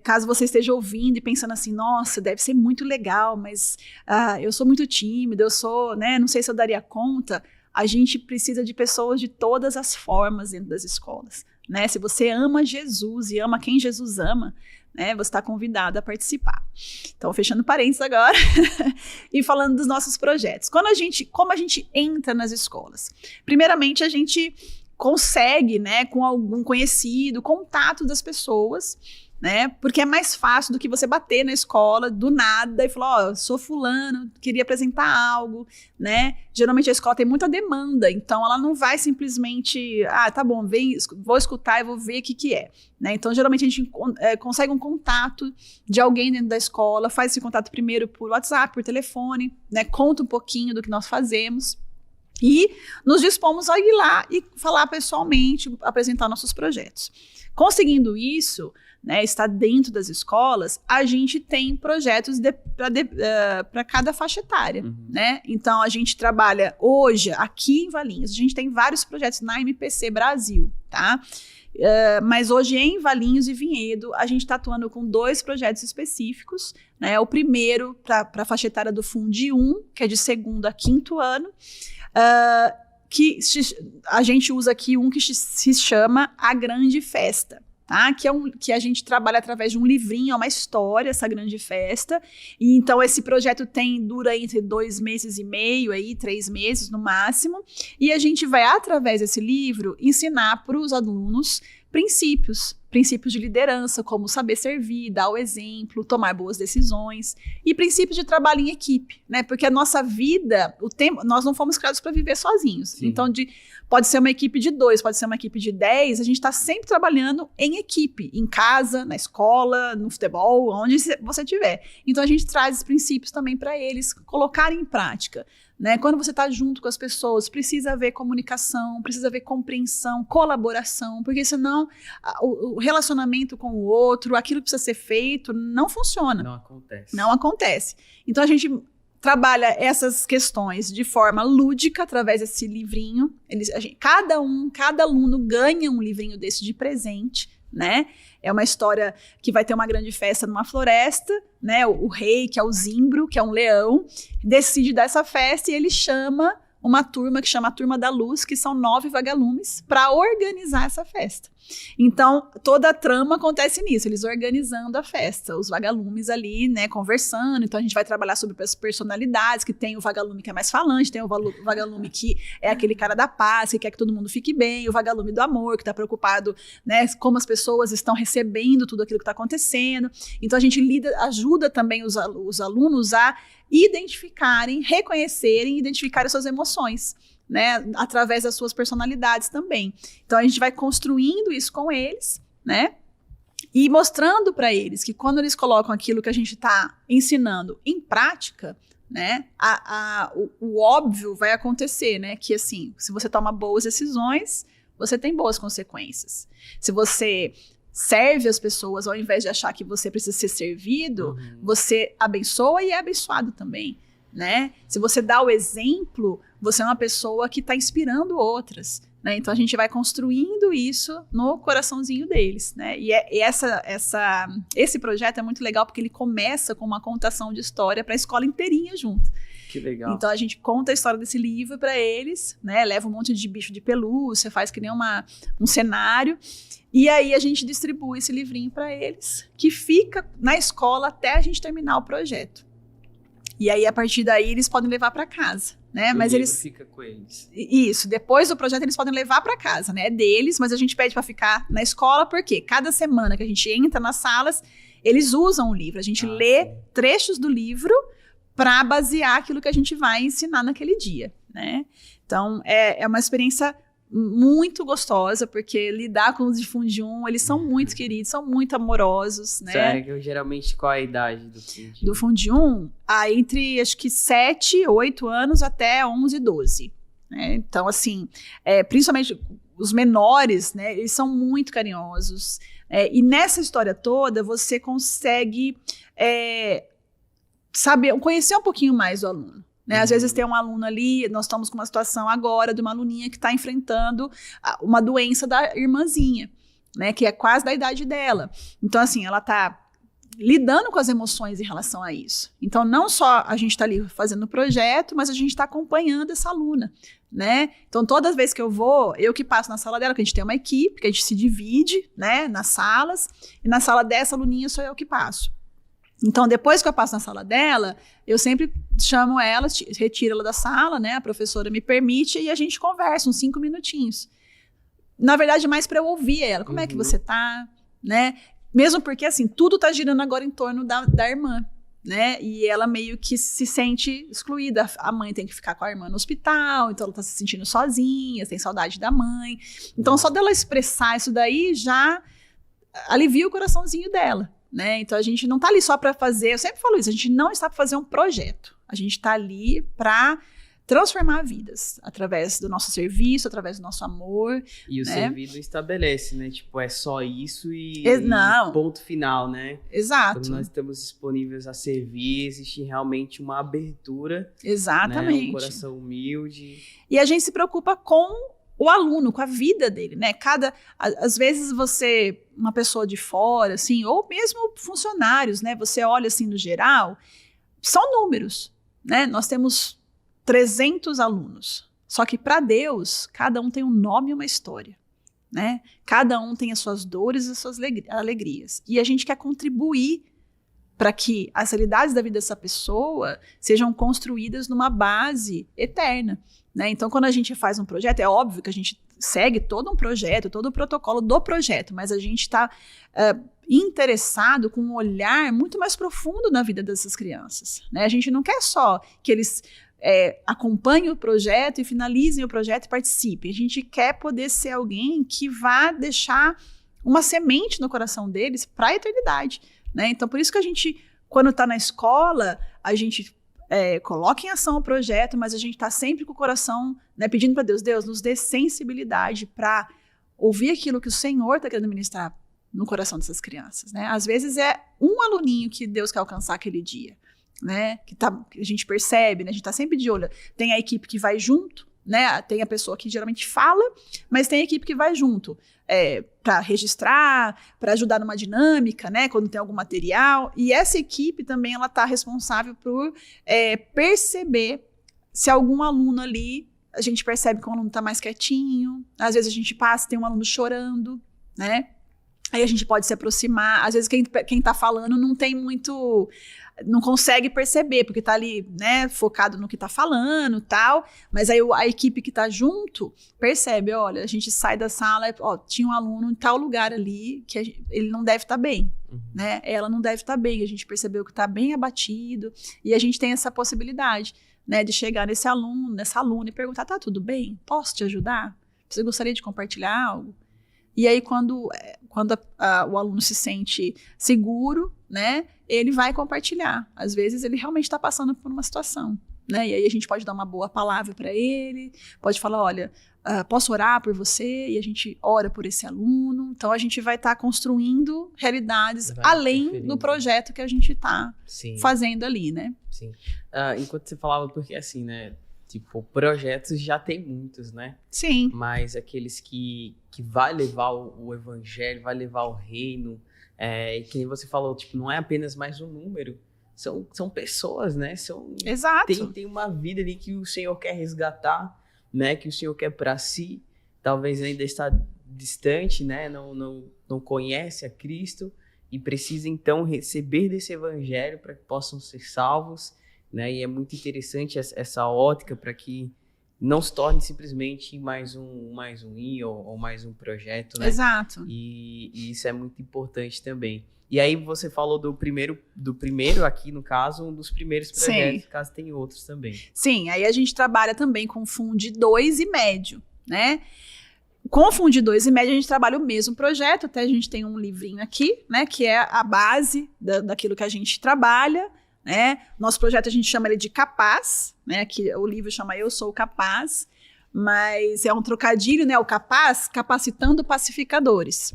A: caso você esteja ouvindo e pensando assim, nossa, deve ser muito legal, mas eu sou muito tímido, eu sou, né, não sei se eu daria conta. A gente precisa de pessoas de todas as formas dentro das escolas, né? Se você ama Jesus e ama quem Jesus ama, né, você está convidado a participar. Então, fechando parênteses agora e falando dos nossos projetos. Como a gente entra nas escolas? Primeiramente, a gente consegue, né, com algum conhecido, contato das pessoas, né? Porque é mais fácil do que você bater na escola do nada e falar, sou fulano, queria apresentar algo, né? Geralmente a escola tem muita demanda, então ela não vai simplesmente, tá bom, vou escutar e vou ver o que é, né? Então geralmente a gente consegue um contato de alguém dentro da escola, faz esse contato primeiro por WhatsApp, por telefone, né? Conta um pouquinho do que nós fazemos e nos dispomos a ir lá e falar pessoalmente, apresentar nossos projetos. Conseguindo isso, né, estar dentro das escolas, a gente tem projetos para cada faixa etária, né? Então, a gente trabalha hoje, aqui em Valinhos, a gente tem vários projetos na MPC Brasil, tá? Mas hoje em Valinhos e Vinhedo, a gente está atuando com 2 projetos específicos, né? O primeiro para a faixa etária do Fundi 1, que é de 2º a 5º ano, que a gente usa aqui um que se chama A Grande Festa. Tá? Que a gente trabalha através de um livrinho, é uma história, essa grande festa. E então esse projeto dura entre 2 meses e meio, 3 meses no máximo. E a gente vai, através desse livro, ensinar para os alunos princípios de liderança, como saber servir, dar o exemplo, tomar boas decisões, e princípios de trabalho em equipe, né? Porque a nossa vida, nós não fomos criados para viver sozinhos. Sim. Então, pode ser uma equipe de 2, pode ser uma equipe de 10, a gente está sempre trabalhando em equipe, em casa, na escola, no futebol, onde você estiver. Então, a gente traz esses princípios também para eles colocarem em prática. Né? Quando você está junto com as pessoas, precisa haver comunicação, precisa haver compreensão, colaboração, porque senão o relacionamento com o outro, aquilo que precisa ser feito, não funciona. Não acontece. Então a gente trabalha essas questões de forma lúdica, através desse livrinho. Cada aluno ganha um livrinho desse de presente, né? É uma história que vai ter uma grande festa numa floresta, né? O rei, que é o Zimbro, que é um leão, decide dar essa festa e ele chama uma turma que chama a Turma da Luz, que são 9 vagalumes, para organizar essa festa. Então, toda a trama acontece nisso, eles organizando a festa, os vagalumes ali, né, conversando. Então, a gente vai trabalhar sobre as personalidades, que tem o vagalume que é mais falante, tem o vagalume que é aquele cara da paz, que quer que todo mundo fique bem, o vagalume do amor, que está preocupado, né, como as pessoas estão recebendo tudo aquilo que está acontecendo. Então, a gente ajuda também os alunos a identificarem, reconhecerem e identificarem suas emoções, né, através das suas personalidades também. Então, a gente vai construindo isso com eles, né, e mostrando para eles que quando eles colocam aquilo que a gente está ensinando em prática, né, o óbvio vai acontecer, né, que assim, se você toma boas decisões, você tem boas consequências. Se você serve as pessoas, ao invés de achar que você precisa ser servido, você abençoa e é abençoado também, né? Se você dá o exemplo, você é uma pessoa que está inspirando outras, né? Então a gente vai construindo isso no coraçãozinho deles, né? E esse projeto é muito legal porque ele começa com uma contação de história para a escola inteirinha junto.
B: Que legal.
A: Então a gente conta a história desse livro para eles, né? Leva um monte de bicho de pelúcia, faz que nem um cenário. E aí a gente distribui esse livrinho para eles, que fica na escola até a gente terminar o projeto. E aí, a partir daí, eles podem levar para casa, né?
B: Mas eles fica com eles.
A: Isso, depois do projeto eles podem levar para casa, né? É deles, mas a gente pede para ficar na escola, porque cada semana que a gente entra nas salas, eles usam o livro. A gente lê trechos do livro para basear aquilo que a gente vai ensinar naquele dia, né? Então, é uma experiência muito gostosa, porque lidar com os de Fundium, eles são muito queridos, são muito amorosos, né?
B: Sério, geralmente qual é a idade do Fundium?
A: Do Fundium, entre, acho que 7, 8 anos até 11, 12. Né? Então, assim, principalmente os menores, né? Eles são muito carinhosos. E nessa história toda, você consegue saber, conhecer um pouquinho mais do aluno. Né? Às vezes tem um aluno ali, nós estamos com uma situação agora de uma aluninha que está enfrentando uma doença da irmãzinha, né? Que é quase da idade dela. Então, assim, ela está lidando com as emoções em relação a isso. Então, não só a gente está ali fazendo o projeto, mas a gente está acompanhando essa aluna, né? Então, todas as vezes que eu vou, eu que passo na sala dela, que a gente tem uma equipe, que a gente se divide, né, nas salas, e na sala dessa aluninha sou eu que passo. Então, depois que eu passo na sala dela, eu sempre chamo ela, retiro ela da sala, né? A professora me permite e a gente conversa uns 5 minutinhos. Na verdade, mais para eu ouvir ela. Como é que você tá, né? Mesmo porque, assim, tudo tá girando agora em torno da irmã, né? E ela meio que se sente excluída. A mãe tem que ficar com a irmã no hospital, então ela tá se sentindo sozinha, tem saudade da mãe. Então, só dela expressar isso daí já alivia o coraçãozinho dela. Né? Então a gente não está ali só para fazer, eu sempre falo isso, a gente não está para fazer um projeto, a gente está ali para transformar vidas, através do nosso serviço, através do nosso amor.
B: E o serviço estabelece, né? Tipo, é só isso e ponto final, né?
A: Exato.
B: Quando nós estamos disponíveis a servir, existe realmente uma abertura.
A: Exatamente.
B: Né? Um coração humilde.
A: E a gente se preocupa com o aluno, com a vida dele, né? Às vezes você, uma pessoa de fora, assim, ou mesmo funcionários, né? Você olha assim no geral, são números, né? Nós temos 300 alunos, só que para Deus, cada um tem um nome e uma história, né? Cada um tem as suas dores e as suas alegrias. E a gente quer contribuir para que as realidades da vida dessa pessoa sejam construídas numa base eterna. Né? Então, quando a gente faz um projeto, é óbvio que a gente segue todo um projeto, todo o protocolo do projeto, mas a gente está interessado com um olhar muito mais profundo na vida dessas crianças. Né? A gente não quer só que eles acompanhem o projeto e finalizem o projeto e participem. A gente quer poder ser alguém que vá deixar uma semente no coração deles para a eternidade. Né? Então, por isso que a gente, quando está na escola, a gente coloca em ação o projeto, mas a gente está sempre com o coração, né, pedindo para Deus, nos dê sensibilidade para ouvir aquilo que o Senhor está querendo ministrar no coração dessas crianças. Né? Às vezes é um aluninho que Deus quer alcançar aquele dia, né? Que a gente percebe, né? A gente está sempre de olho. Tem a equipe que vai junto, né? Tem a pessoa que geralmente fala, mas tem a equipe que vai junto. Para registrar, para ajudar numa dinâmica, né, quando tem algum material. E essa equipe também ela está responsável por perceber se algum aluno ali, a gente percebe que o aluno está mais quietinho, às vezes a gente passa, tem um aluno chorando, né? Aí a gente pode se aproximar, às vezes quem está falando não tem muito, não consegue perceber, porque está ali, né, focado no que está falando e tal, mas aí a equipe que está junto percebe, olha, a gente sai da sala, tinha um aluno em tal lugar ali, que ele não deve estar bem, né, ela não deve estar bem, a gente percebeu que está bem abatido, e a gente tem essa possibilidade, né, de chegar nesse aluno, nessa aluna e perguntar, tá tudo bem? Posso te ajudar? Você gostaria de compartilhar algo? E aí, quando o aluno se sente seguro, né, ele vai compartilhar. Às vezes, ele realmente está passando por uma situação, né? E aí, a gente pode dar uma boa palavra para ele, pode falar, olha, posso orar por você? E a gente ora por esse aluno. Então, a gente vai estar construindo realidades além do projeto que a gente está fazendo ali, né?
B: Sim. Enquanto você falava, porque assim, né? Tipo, projetos já tem muitos, né?
A: Sim.
B: Mas aqueles que vai levar o evangelho, vai levar o reino, que nem você falou, tipo, não é apenas mais um número, são pessoas, né?
A: Exato.
B: Tem uma vida ali que o Senhor quer resgatar, né? Que o Senhor quer para si. Talvez ainda está distante, né? Não conhece a Cristo e precisa, então, receber desse evangelho para que possam ser salvos, né? E é muito interessante essa ótica para que não se torne simplesmente mais um ou mais um projeto, né?
A: Exato.
B: E isso é muito importante também. E aí você falou do primeiro aqui, no caso, um dos primeiros projetos, caso tem outros também.
A: Sim, aí a gente trabalha também com Funde 2 e médio, né? Com o Funde 2 e médio a gente trabalha o mesmo projeto, até a gente tem um livrinho aqui, né? Que é a base daquilo que a gente trabalha, né? Nosso projeto a gente chama ele de Capaz, né? Que o livro chama Eu Sou Capaz, mas é um trocadilho, né? O Capaz, capacitando pacificadores.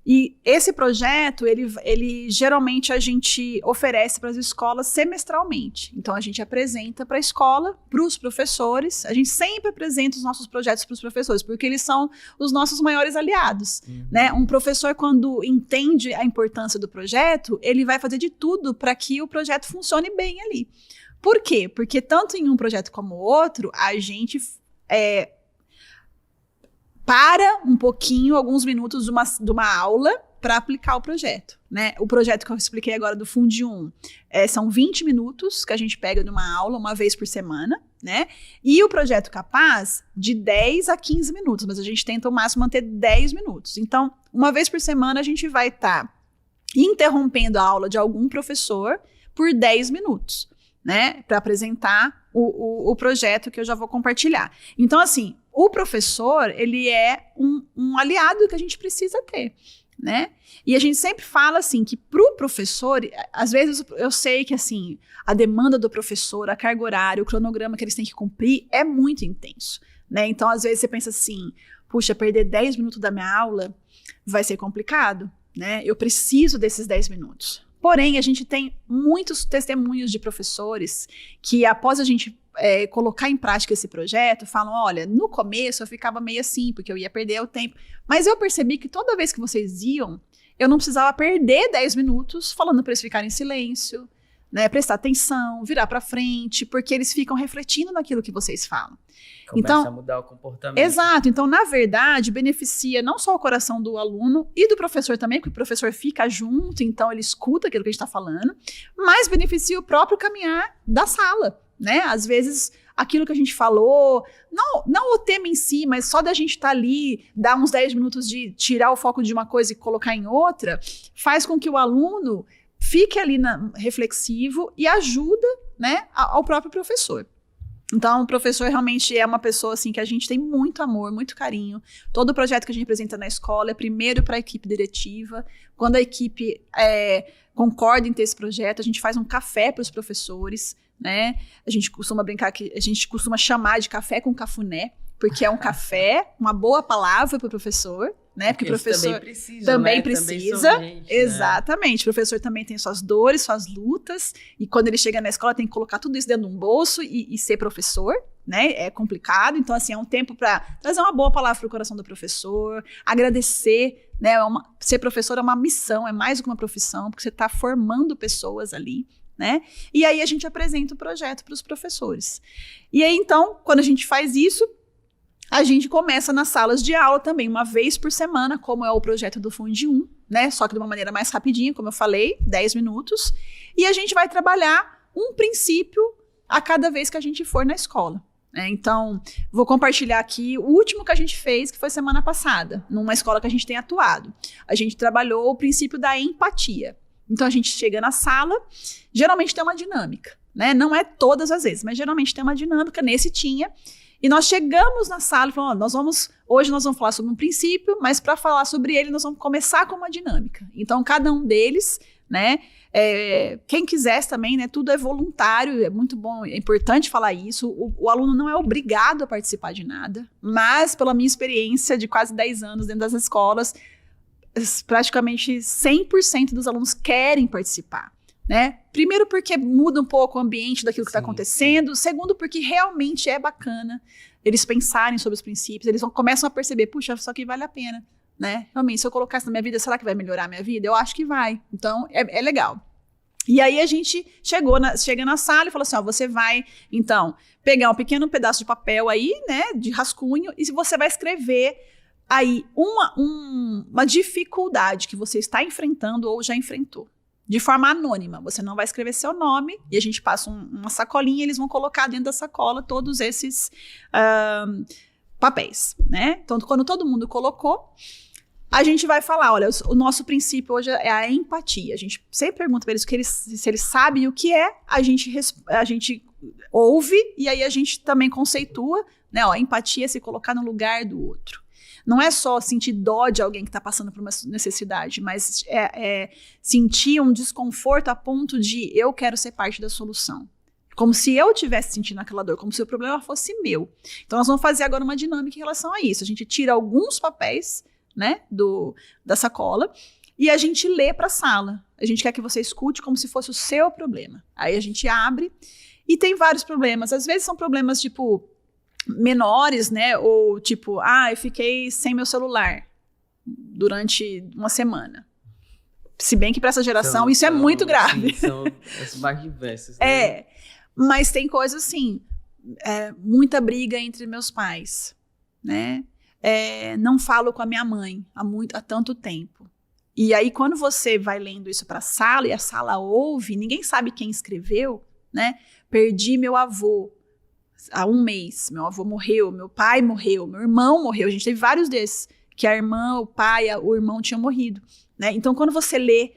A: E esse projeto, ele geralmente a gente oferece para as escolas semestralmente. Então, a gente apresenta para a escola, para os professores. A gente sempre apresenta os nossos projetos para os professores, porque eles são os nossos maiores aliados. Né? Um professor, quando entende a importância do projeto, ele vai fazer de tudo para que o projeto funcione bem ali. Por quê? Porque tanto em um projeto como o outro, a gente para um pouquinho, alguns minutos de uma aula para aplicar o projeto, né? O projeto que eu expliquei agora do Funde 1 são 20 minutos que a gente pega de uma aula, uma vez por semana, né? E o projeto Capaz, de 10 a 15 minutos, mas a gente tenta ao máximo manter 10 minutos. Então, uma vez por semana a gente vai estar interrompendo a aula de algum professor por 10 minutos, né? Para apresentar o projeto que eu já vou compartilhar. Então, assim, o professor, ele é um aliado que a gente precisa ter, né? E a gente sempre fala, assim, que pro professor, às vezes eu sei que, assim, a demanda do professor, a carga horária, o cronograma que eles têm que cumprir é muito intenso, né? Então, às vezes você pensa assim, puxa, perder 10 minutos da minha aula vai ser complicado, né? Eu preciso desses 10 minutos. Porém, a gente tem muitos testemunhos de professores que, após a gente colocar em prática esse projeto, falam, olha, no começo eu ficava meio assim, porque eu ia perder o tempo, mas eu percebi que toda vez que vocês iam, eu não precisava perder 10 minutos falando para eles ficarem em silêncio, né, prestar atenção, virar para frente, porque eles ficam refletindo naquilo que vocês falam.
B: Começa a mudar o comportamento.
A: Exato. Então, na verdade, beneficia não só o coração do aluno e do professor também, porque o professor fica junto, então ele escuta aquilo que a gente está falando, mas beneficia o próprio caminhar da sala, né? Às vezes, aquilo que a gente falou, não o tema em si, mas só da gente estar ali, dar uns 10 minutos de tirar o foco de uma coisa e colocar em outra, faz com que o aluno fique ali reflexivo e ajuda, né, ao próprio professor. Então, o professor realmente é uma pessoa assim, que a gente tem muito amor, muito carinho. Todo o projeto que a gente apresenta na escola é primeiro para a equipe diretiva. Quando a equipe concorda em ter esse projeto, a gente faz um café para os professores, né? A gente costuma brincar que a gente costuma chamar de café com cafuné, porque é um café, uma boa palavra para o professor, né? Porque o professor também precisa. Também gente, exatamente. Né? O professor também tem suas dores, suas lutas, e quando ele chega na escola tem que colocar tudo isso dentro de um bolso e ser professor, né? É complicado. Então, assim, é um tempo para trazer uma boa palavra para o coração do professor, agradecer, né? Ser professor é uma missão, é mais do que uma profissão, porque você está formando pessoas ali, né? E aí a gente apresenta o projeto para os professores. E aí, então, quando a gente faz isso, a gente começa nas salas de aula também, uma vez por semana, como é o projeto do Funde 1, né? Só que de uma maneira mais rapidinha, como eu falei, 10 minutos. E a gente vai trabalhar um princípio a cada vez que a gente for na escola. Então, vou compartilhar aqui o último que a gente fez, que foi semana passada, numa escola que a gente tem atuado. A gente trabalhou o princípio da empatia. Então, a gente chega na sala, geralmente tem uma dinâmica, né? Não é todas as vezes, mas geralmente tem uma dinâmica, nesse tinha. E nós chegamos na sala e falamos, hoje nós vamos falar sobre um princípio, mas para falar sobre ele, nós vamos começar com uma dinâmica. Então, cada um deles, né, quem quisesse também, né, tudo é voluntário, é muito bom, é importante falar isso. O aluno não é obrigado a participar de nada, mas pela minha experiência de quase 10 anos dentro das escolas, praticamente 100% dos alunos querem participar. Né? Primeiro porque muda um pouco o ambiente daquilo que está acontecendo. Segundo porque realmente é bacana eles pensarem sobre os princípios. Eles começam a perceber, puxa, isso aqui vale a pena, né? Realmente, se eu colocar isso na minha vida, será que vai melhorar a minha vida? Eu acho que vai. Então, é legal. E aí a gente chega na sala e falou assim, ó, você vai, então, pegar um pequeno pedaço de papel aí, né, de rascunho, e você vai escrever aí uma dificuldade que você está enfrentando ou já enfrentou. De forma anônima, você não vai escrever seu nome, e a gente passa uma sacolinha, e eles vão colocar dentro da sacola todos esses papéis, né? Então, quando todo mundo colocou, a gente vai falar, olha, o nosso princípio hoje é a empatia. A gente sempre pergunta para eles, se eles sabem o que é, a gente ouve e aí a gente também conceitua, né? Ó, empatia é se colocar no lugar do outro. Não é só sentir dó de alguém que está passando por uma necessidade, mas é sentir um desconforto a ponto de eu quero ser parte da solução. Como se eu estivesse sentindo aquela dor, como se o problema fosse meu. Então nós vamos fazer agora uma dinâmica em relação a isso. A gente tira alguns papéis, né, da sacola, e a gente lê para a sala. A gente quer que você escute como se fosse o seu problema. Aí a gente abre, e tem vários problemas. Às vezes são problemas, tipo, menores, né, ou tipo, eu fiquei sem meu celular durante uma semana. Se bem que para essa geração isso é muito grave.
B: Sim, são as mais diversas. Né?
A: Mas tem coisas assim, muita briga entre meus pais, né? Não falo com a minha mãe há tanto tempo. E aí, quando você vai lendo isso para a sala, e a sala ouve, ninguém sabe quem escreveu, né? Perdi meu avô há 1 mês, meu avô morreu, meu pai morreu, meu irmão morreu, a gente teve vários desses, que a irmã, o pai, o irmão tinham morrido, né? Então, quando você lê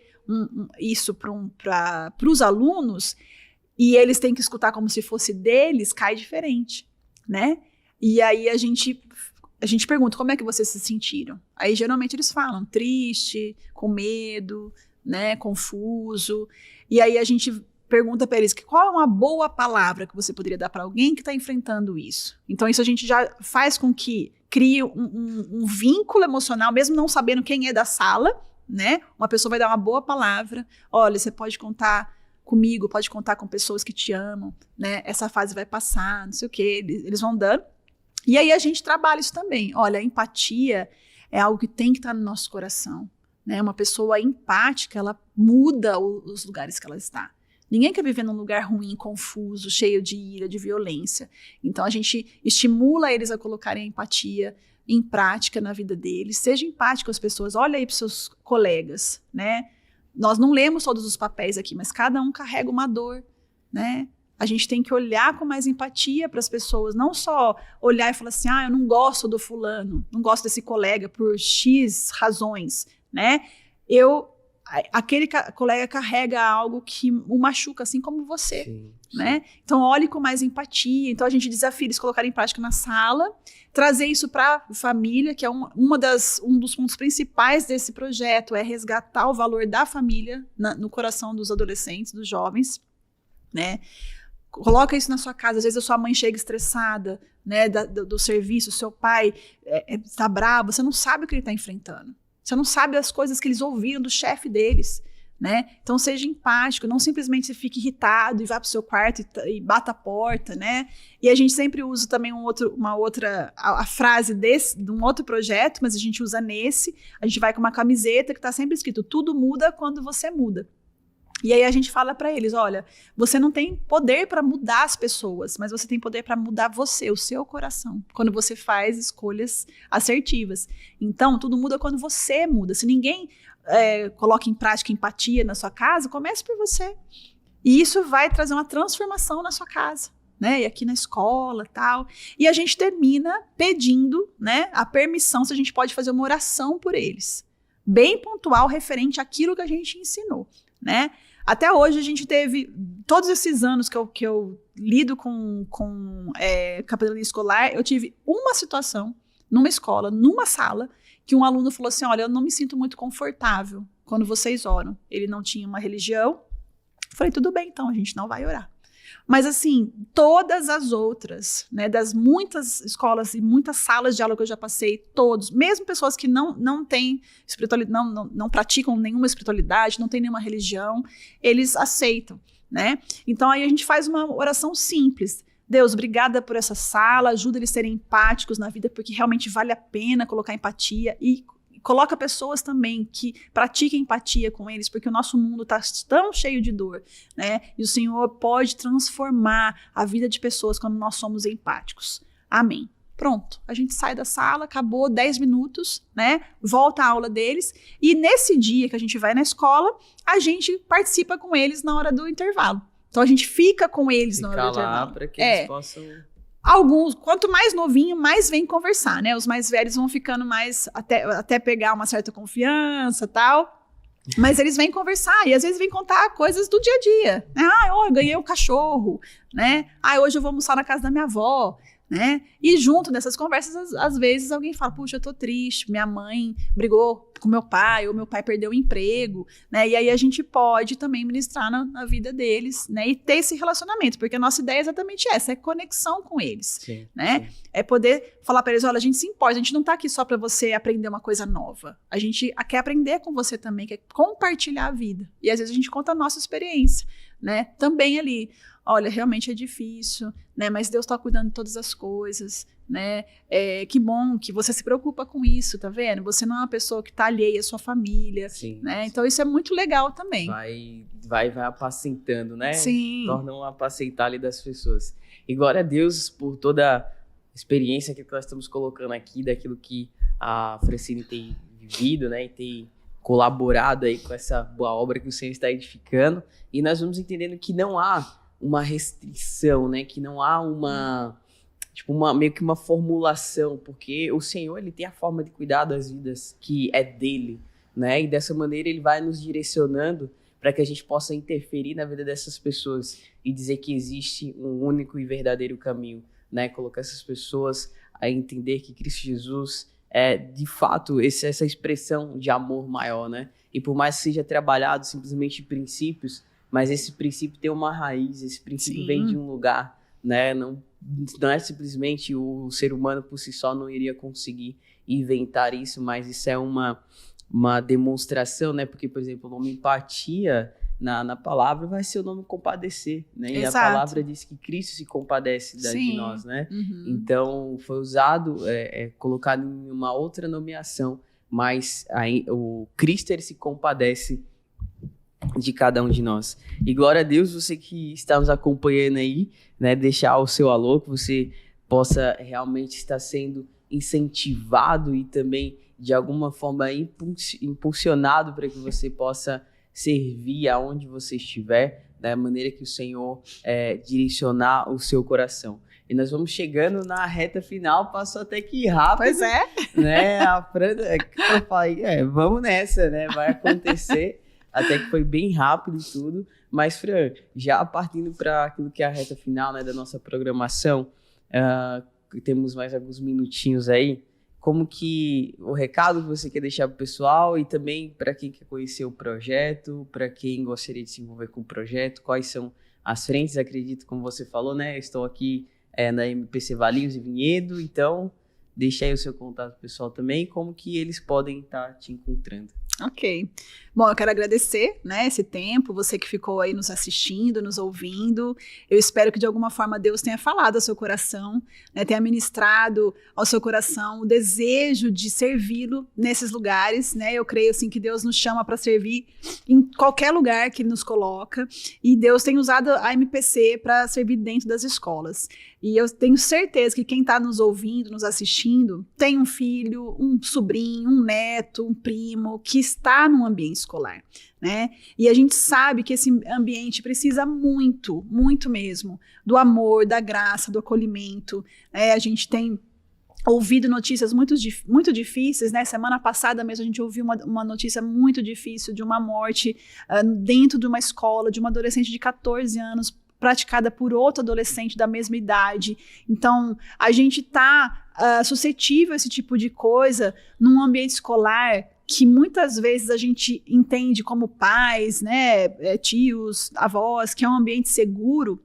A: isso para os alunos, e eles têm que escutar como se fosse deles, cai diferente, né? E aí a gente pergunta, como é que vocês se sentiram? Aí, geralmente, eles falam triste, com medo, né, confuso. E aí, a gente pergunta para eles qual é uma boa palavra que você poderia dar para alguém que está enfrentando isso. Então, isso a gente já faz com que crie um vínculo emocional, mesmo não sabendo quem é da sala, né? Uma pessoa vai dar uma boa palavra. Olha, você pode contar comigo, pode contar com pessoas que te amam, né? Essa fase vai passar, não sei o quê. Eles vão dando. E aí a gente trabalha isso também. Olha, a empatia é algo que tem que estar no nosso coração, né? Uma pessoa empática, ela muda os lugares que ela está. Ninguém quer viver num lugar ruim, confuso, cheio de ira, de violência. Então a gente estimula eles a colocarem a empatia em prática na vida deles. Seja empático com as pessoas. Olha aí para os seus colegas, né? Nós não lemos todos os papéis aqui, mas cada um carrega uma dor, né? A gente tem que olhar com mais empatia para as pessoas, não só olhar e falar assim, eu não gosto do fulano, não gosto desse colega por X razões, né? Aquele colega carrega algo que o machuca, assim como você, sim. Né? Então, olhe com mais empatia. Então, a gente desafia eles colocarem em prática na sala, trazer isso para a família, que é um dos pontos principais desse projeto, é resgatar o valor da família no coração dos adolescentes, dos jovens, né? Coloca isso na sua casa. Às vezes a sua mãe chega estressada, né, do serviço, seu pai está bravo, você não sabe o que ele está enfrentando. Você não sabe as coisas que eles ouviram do chefe deles, né? Então seja empático, não simplesmente você fique irritado e vá para o seu quarto e bata a porta, né? E a gente sempre usa também a frase de um outro projeto, mas a gente usa nesse, a gente vai com uma camiseta que está sempre escrito, tudo muda quando você muda. E aí a gente fala para eles, olha, você não tem poder para mudar as pessoas, mas você tem poder para mudar você, o seu coração, quando você faz escolhas assertivas. Então, tudo muda quando você muda. Se ninguém coloca em prática empatia na sua casa, comece por você. E isso vai trazer uma transformação na sua casa, né? E aqui na escola e tal. E a gente termina pedindo, né, a permissão se a gente pode fazer uma oração por eles. Bem pontual, referente àquilo que a gente ensinou, né? Até hoje a gente teve, todos esses anos que eu lido com capelania escolar, eu tive uma situação numa escola, numa sala, que um aluno falou assim, olha, eu não me sinto muito confortável quando vocês oram. Ele não tinha uma religião. Eu falei, tudo bem, então, a gente não vai orar. Mas assim, todas as outras, né, das muitas escolas e muitas salas de aula que eu já passei, todos, mesmo pessoas que não têm espiritualidade, não praticam nenhuma espiritualidade, não têm nenhuma religião, eles aceitam, né? Então aí a gente faz uma oração simples. Deus, obrigada por essa sala, ajuda eles a serem empáticos na vida, porque realmente vale a pena colocar empatia e Coloca pessoas também que pratiquem empatia com eles, porque o nosso mundo está tão cheio de dor, né? E o Senhor pode transformar a vida de pessoas quando nós somos empáticos. Amém. Pronto, a gente sai da sala, acabou 10 minutos, né? Volta à aula deles. E nesse dia que a gente vai na escola, a gente participa com eles na hora do intervalo. Então a gente fica com eles na hora do intervalo. Fica lá
B: para que eles possam...
A: Alguns, quanto mais novinho, mais vem conversar, né? Os mais velhos vão ficando mais, até pegar uma certa confiança e tal. Mas eles vêm conversar e às vezes vêm contar coisas do dia a dia. Eu ganhei um cachorro, né? Hoje eu vou almoçar na casa da minha avó, né? E junto nessas conversas, às vezes alguém fala, puxa, eu tô triste, minha mãe brigou com meu pai, ou meu pai perdeu o emprego, né? E aí a gente pode também ministrar na vida deles, né? E ter esse relacionamento, porque a nossa ideia é exatamente essa, é conexão com eles,
B: sim,
A: né? Sim. É poder falar para eles, olha, a gente se importa, a gente não tá aqui só para você aprender uma coisa nova, a gente quer aprender com você também, quer compartilhar a vida. E às vezes a gente conta a nossa experiência, né? Também ali, olha, realmente é difícil, né? Mas Deus está cuidando de todas as coisas, né? Que bom que você se preocupa com isso, tá vendo? Você não é uma pessoa que está alheia à sua família,
B: sim,
A: né? Então isso é muito legal também.
B: Vai apacentando, né?
A: Sim.
B: Torna um apacentar ali das pessoas. E glória a Deus por toda a experiência que nós estamos colocando aqui, daquilo que a Francine tem vivido, né? E tem colaborado aí com essa boa obra que o Senhor está edificando. E nós vamos entendendo que não há uma restrição, né? Que não há meio que uma formulação, porque o Senhor, ele tem a forma de cuidar das vidas que é dele, né? E dessa maneira ele vai nos direcionando para que a gente possa interferir na vida dessas pessoas e dizer que existe um único e verdadeiro caminho, né? Colocar essas pessoas a entender que Cristo Jesus é, de fato, essa expressão de amor maior, né? E por mais que seja trabalhado simplesmente princípios, mas esse princípio tem uma raiz, esse princípio
A: Sim.
B: vem de um lugar, né? Não é simplesmente o ser humano por si só não iria conseguir inventar isso, mas isso é uma demonstração, né? Porque, por exemplo, o nome empatia na palavra vai ser o nome compadecer, né? E
A: Exato.
B: a palavra diz que Cristo se compadece de nós, né?
A: Uhum.
B: Então, foi usado, colocado em uma outra nomeação, mas o Cristo, ele se compadece de cada um de nós. E glória a Deus, você que está nos acompanhando aí, né? Deixar o seu alô, que você possa realmente estar sendo incentivado e também, de alguma forma, impulsionado para que você possa servir aonde você estiver, da maneira que o Senhor direcionar o seu coração. E nós vamos chegando na reta final, passou até que rápido.
A: Pois é.
B: Né? A Fran, eu falei, vamos nessa, né? Vai acontecer. Até que foi bem rápido e tudo. Mas, Fran, já partindo para aquilo que é a reta final, né, da nossa programação, temos mais alguns minutinhos aí. Como que o recado que você quer deixar para o pessoal e também para quem quer conhecer o projeto, para quem gostaria de se envolver com o projeto, quais são as frentes? Acredito, como você falou, né? Estou aqui na MPC Valinhos e Vinhedo, então deixa aí o seu contato pessoal também, como que eles podem estar te encontrando.
A: Ok. Bom, eu quero agradecer, né, esse tempo, você que ficou aí nos assistindo, nos ouvindo. Eu espero que de alguma forma Deus tenha falado ao seu coração, né, tenha ministrado ao seu coração o desejo de servi-lo nesses lugares, né? Eu creio assim que Deus nos chama para servir em qualquer lugar que Ele nos coloca, e Deus tem usado a MPC para servir dentro das escolas. E eu tenho certeza que quem está nos ouvindo, nos assistindo, tem um filho, um sobrinho, um neto, um primo que está num ambiente escolar, né? E a gente sabe que esse ambiente precisa muito, muito mesmo, do amor, da graça, do acolhimento. A gente tem ouvido notícias muito difíceis, né? Semana passada mesmo a gente ouviu uma notícia muito difícil de uma morte dentro de uma escola, de uma adolescente de 14 anos, praticada por outro adolescente da mesma idade. Então, a gente está suscetível a esse tipo de coisa num ambiente escolar que muitas vezes a gente entende como pais, né, tios, avós, que é um ambiente seguro.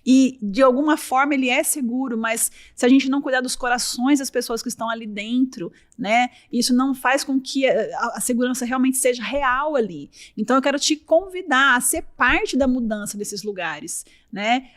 A: E, de alguma forma, ele é seguro, mas se a gente não cuidar dos corações das pessoas que estão ali dentro, né? Isso não faz com que a segurança realmente seja real ali. Então eu quero te convidar a ser parte da mudança desses lugares, né?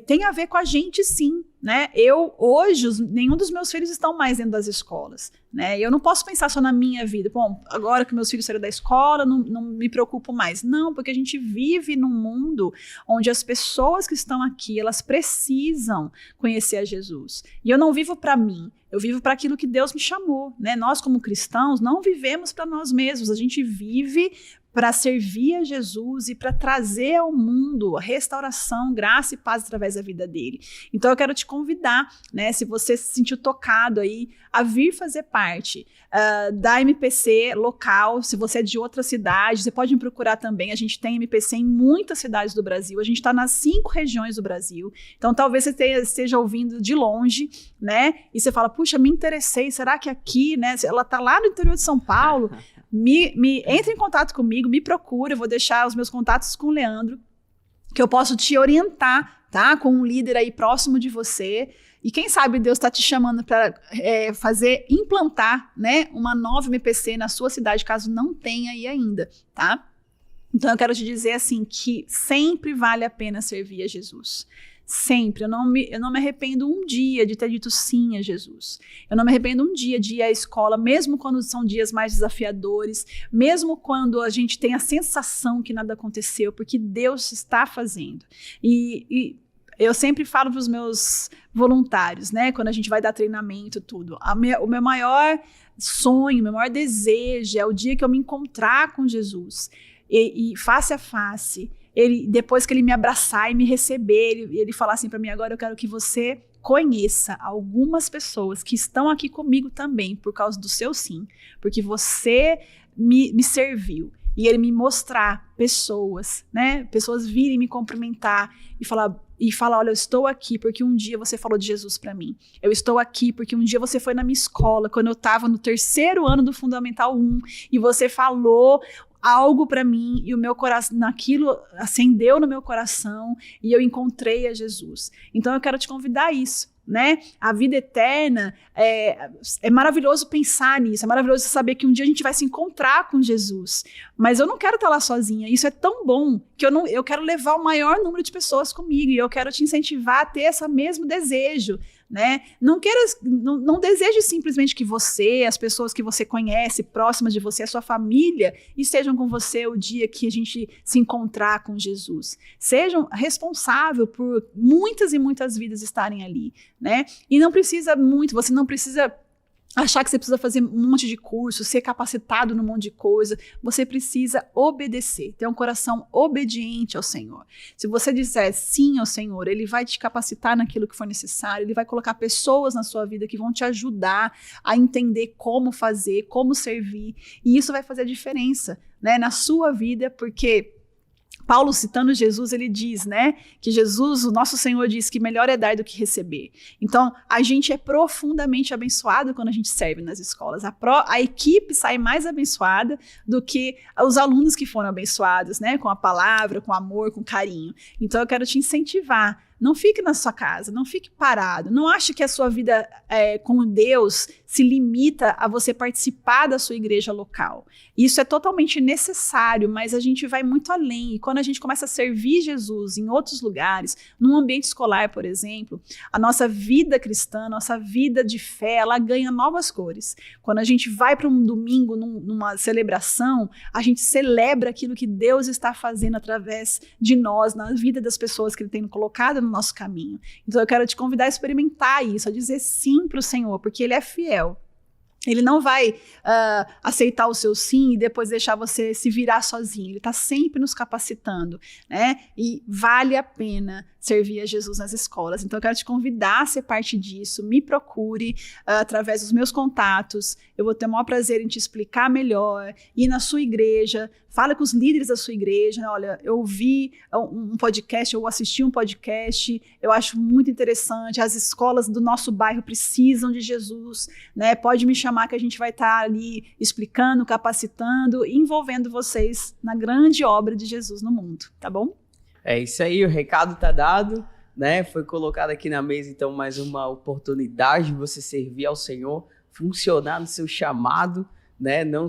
A: Tem a ver com a gente, sim, né? Hoje, nenhum dos meus filhos estão mais dentro das escolas, né? Eu não posso pensar só na minha vida. Bom, agora que meus filhos saíram da escola, não me preocupo mais. Não, porque a gente vive num mundo onde as pessoas que estão aqui, elas precisam conhecer a Jesus. E eu não vivo para mim, eu vivo para aquilo que Deus me chamou, né? Nós, como cristãos, não vivemos para nós mesmos, a gente vive para servir a Jesus e para trazer ao mundo a restauração, graça e paz através da vida dele. Então eu quero te convidar, né, se você se sentiu tocado aí, a vir fazer parte da MPC local. Se você é de outra cidade, você pode me procurar também. A gente tem MPC em muitas cidades do Brasil, a gente está nas 5 regiões do Brasil. Então talvez você esteja ouvindo de longe, né, e você fala, puxa, me interessei, será que aqui, né, ela está lá no interior de São Paulo, entre em contato comigo, me procura, eu vou deixar os meus contatos com o Leandro, que eu posso te orientar, tá? Com um líder aí próximo de você. E quem sabe Deus está te chamando para implantar, né, uma nova MPC na sua cidade, caso não tenha aí ainda, tá? Então eu quero te dizer assim, que sempre vale a pena servir a Jesus. Sempre. Eu não me arrependo um dia de ter dito sim a Jesus. Eu não me arrependo um dia de ir à escola, mesmo quando são dias mais desafiadores, mesmo quando a gente tem a sensação que nada aconteceu, porque Deus está fazendo. E eu sempre falo para os meus voluntários, né, quando a gente vai dar treinamento, tudo, o meu maior sonho, o meu maior desejo é o dia que eu me encontrar com Jesus, e face a face, depois que ele me abraçar e me receber, ele falar assim para mim, agora eu quero que você conheça algumas pessoas que estão aqui comigo também, por causa do seu sim, porque você me serviu. E ele me mostrar pessoas, né? Pessoas virem me cumprimentar e falar, olha, eu estou aqui porque um dia você falou de Jesus para mim. Eu estou aqui porque um dia você foi na minha escola, quando eu estava no 3º ano do Fundamental 1, e você falou algo para mim, e o meu coração, naquilo acendeu no meu coração, e eu encontrei a Jesus. Então eu quero te convidar a isso, né? A vida eterna, é maravilhoso pensar nisso, é maravilhoso saber que um dia a gente vai se encontrar com Jesus, mas eu não quero estar lá sozinha. Isso é tão bom que eu quero levar o maior número de pessoas comigo, e eu quero te incentivar a ter esse mesmo desejo, né? Não deseje simplesmente que você, as pessoas que você conhece, próximas de você, a sua família, estejam com você o dia que a gente se encontrar com Jesus. Sejam responsáveis por muitas e muitas vidas estarem ali, né? E não precisa muito, você não precisa achar que você precisa fazer um monte de curso, ser capacitado num monte de coisa. Você precisa obedecer, ter um coração obediente ao Senhor. Se você disser sim ao Senhor, Ele vai te capacitar naquilo que for necessário, Ele vai colocar pessoas na sua vida que vão te ajudar a entender como fazer, como servir, e isso vai fazer a diferença, né, na sua vida, porque Paulo, citando Jesus, ele diz, né, que Jesus, o nosso Senhor, diz que melhor é dar do que receber. Então, a gente é profundamente abençoado quando a gente serve nas escolas. A equipe sai mais abençoada do que os alunos que foram abençoados, né, com a palavra, com amor, com carinho. Então, eu quero te incentivar. Não fique na sua casa, não fique parado. Não ache que a sua vida com Deus se limita a você participar da sua igreja local. Isso é totalmente necessário, mas a gente vai muito além. E quando a gente começa a servir Jesus em outros lugares, num ambiente escolar, por exemplo, a nossa vida cristã, nossa vida de fé, ela ganha novas cores. Quando a gente vai para um domingo, numa celebração, a gente celebra aquilo que Deus está fazendo através de nós, na vida das pessoas que Ele tem colocado no nosso caminho. Então eu quero te convidar a experimentar isso, a dizer sim para o Senhor, porque Ele é fiel. Ele não vai aceitar o seu sim e depois deixar você se virar sozinho. Ele está sempre nos capacitando, né? E vale a pena servir a Jesus nas escolas. Então eu quero te convidar a ser parte disso. Me procure através dos meus contatos. Eu vou ter o maior prazer em te explicar melhor. Ir na sua igreja, fala com os líderes da sua igreja. Olha, eu ouvi um podcast, eu assisti um podcast, eu acho muito interessante. As escolas do nosso bairro precisam de Jesus, né? Pode me chamar que a gente vai estar ali explicando, capacitando e envolvendo vocês na grande obra de Jesus no mundo, tá bom?
B: É isso aí, o recado tá dado, né? Foi colocado aqui na mesa, então, mais uma oportunidade de você servir ao Senhor, funcionar no seu chamado, né? Não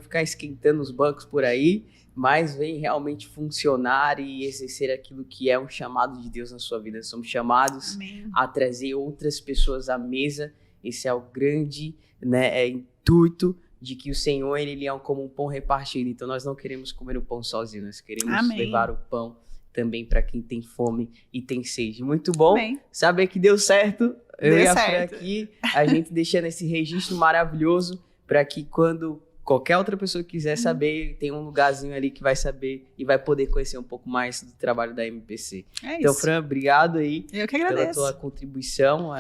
B: ficar esquentando os bancos por aí, mas vem realmente funcionar e exercer aquilo que é um chamado de Deus na sua vida. Somos chamados
A: Amém.
B: a trazer outras pessoas à mesa. Esse é o grande, né, intuito de que o Senhor, ele é como um pão repartido. Então, nós não queremos comer o pão sozinho, nós queremos
A: Amém.
B: levar o pão também para quem tem fome e tem sede. Muito bom
A: Amém.
B: saber que deu certo. Eu
A: Deu
B: e a Fran
A: certo.
B: aqui, a gente deixando esse registro maravilhoso para que quando qualquer outra pessoa quiser saber, tem um lugarzinho ali que vai saber e vai poder conhecer um pouco mais do trabalho da MPC.
A: É
B: Então,
A: isso.
B: Fran, obrigado aí
A: Eu que
B: pela
A: agradeço.
B: tua contribuição,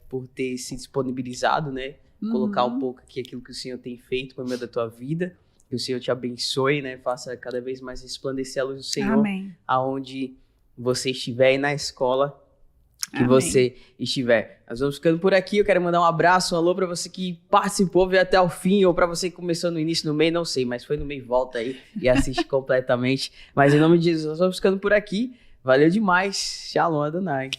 B: por ter se disponibilizado, né? Colocar um pouco aqui aquilo que o Senhor tem feito por meio da tua vida. Que o Senhor te abençoe, né? Faça cada vez mais resplandecer a luz do Senhor,
A: Amém.
B: aonde você estiver e na escola que
A: Amém.
B: você estiver. Nós vamos ficando por aqui. Eu quero mandar um abraço, um alô para você que participou, veio até o fim, ou para você que começou no início, no meio, não sei, mas foi no meio, volta aí e assiste completamente. Mas em nome de Jesus, nós vamos ficando por aqui. Valeu demais. Shalom Adonai.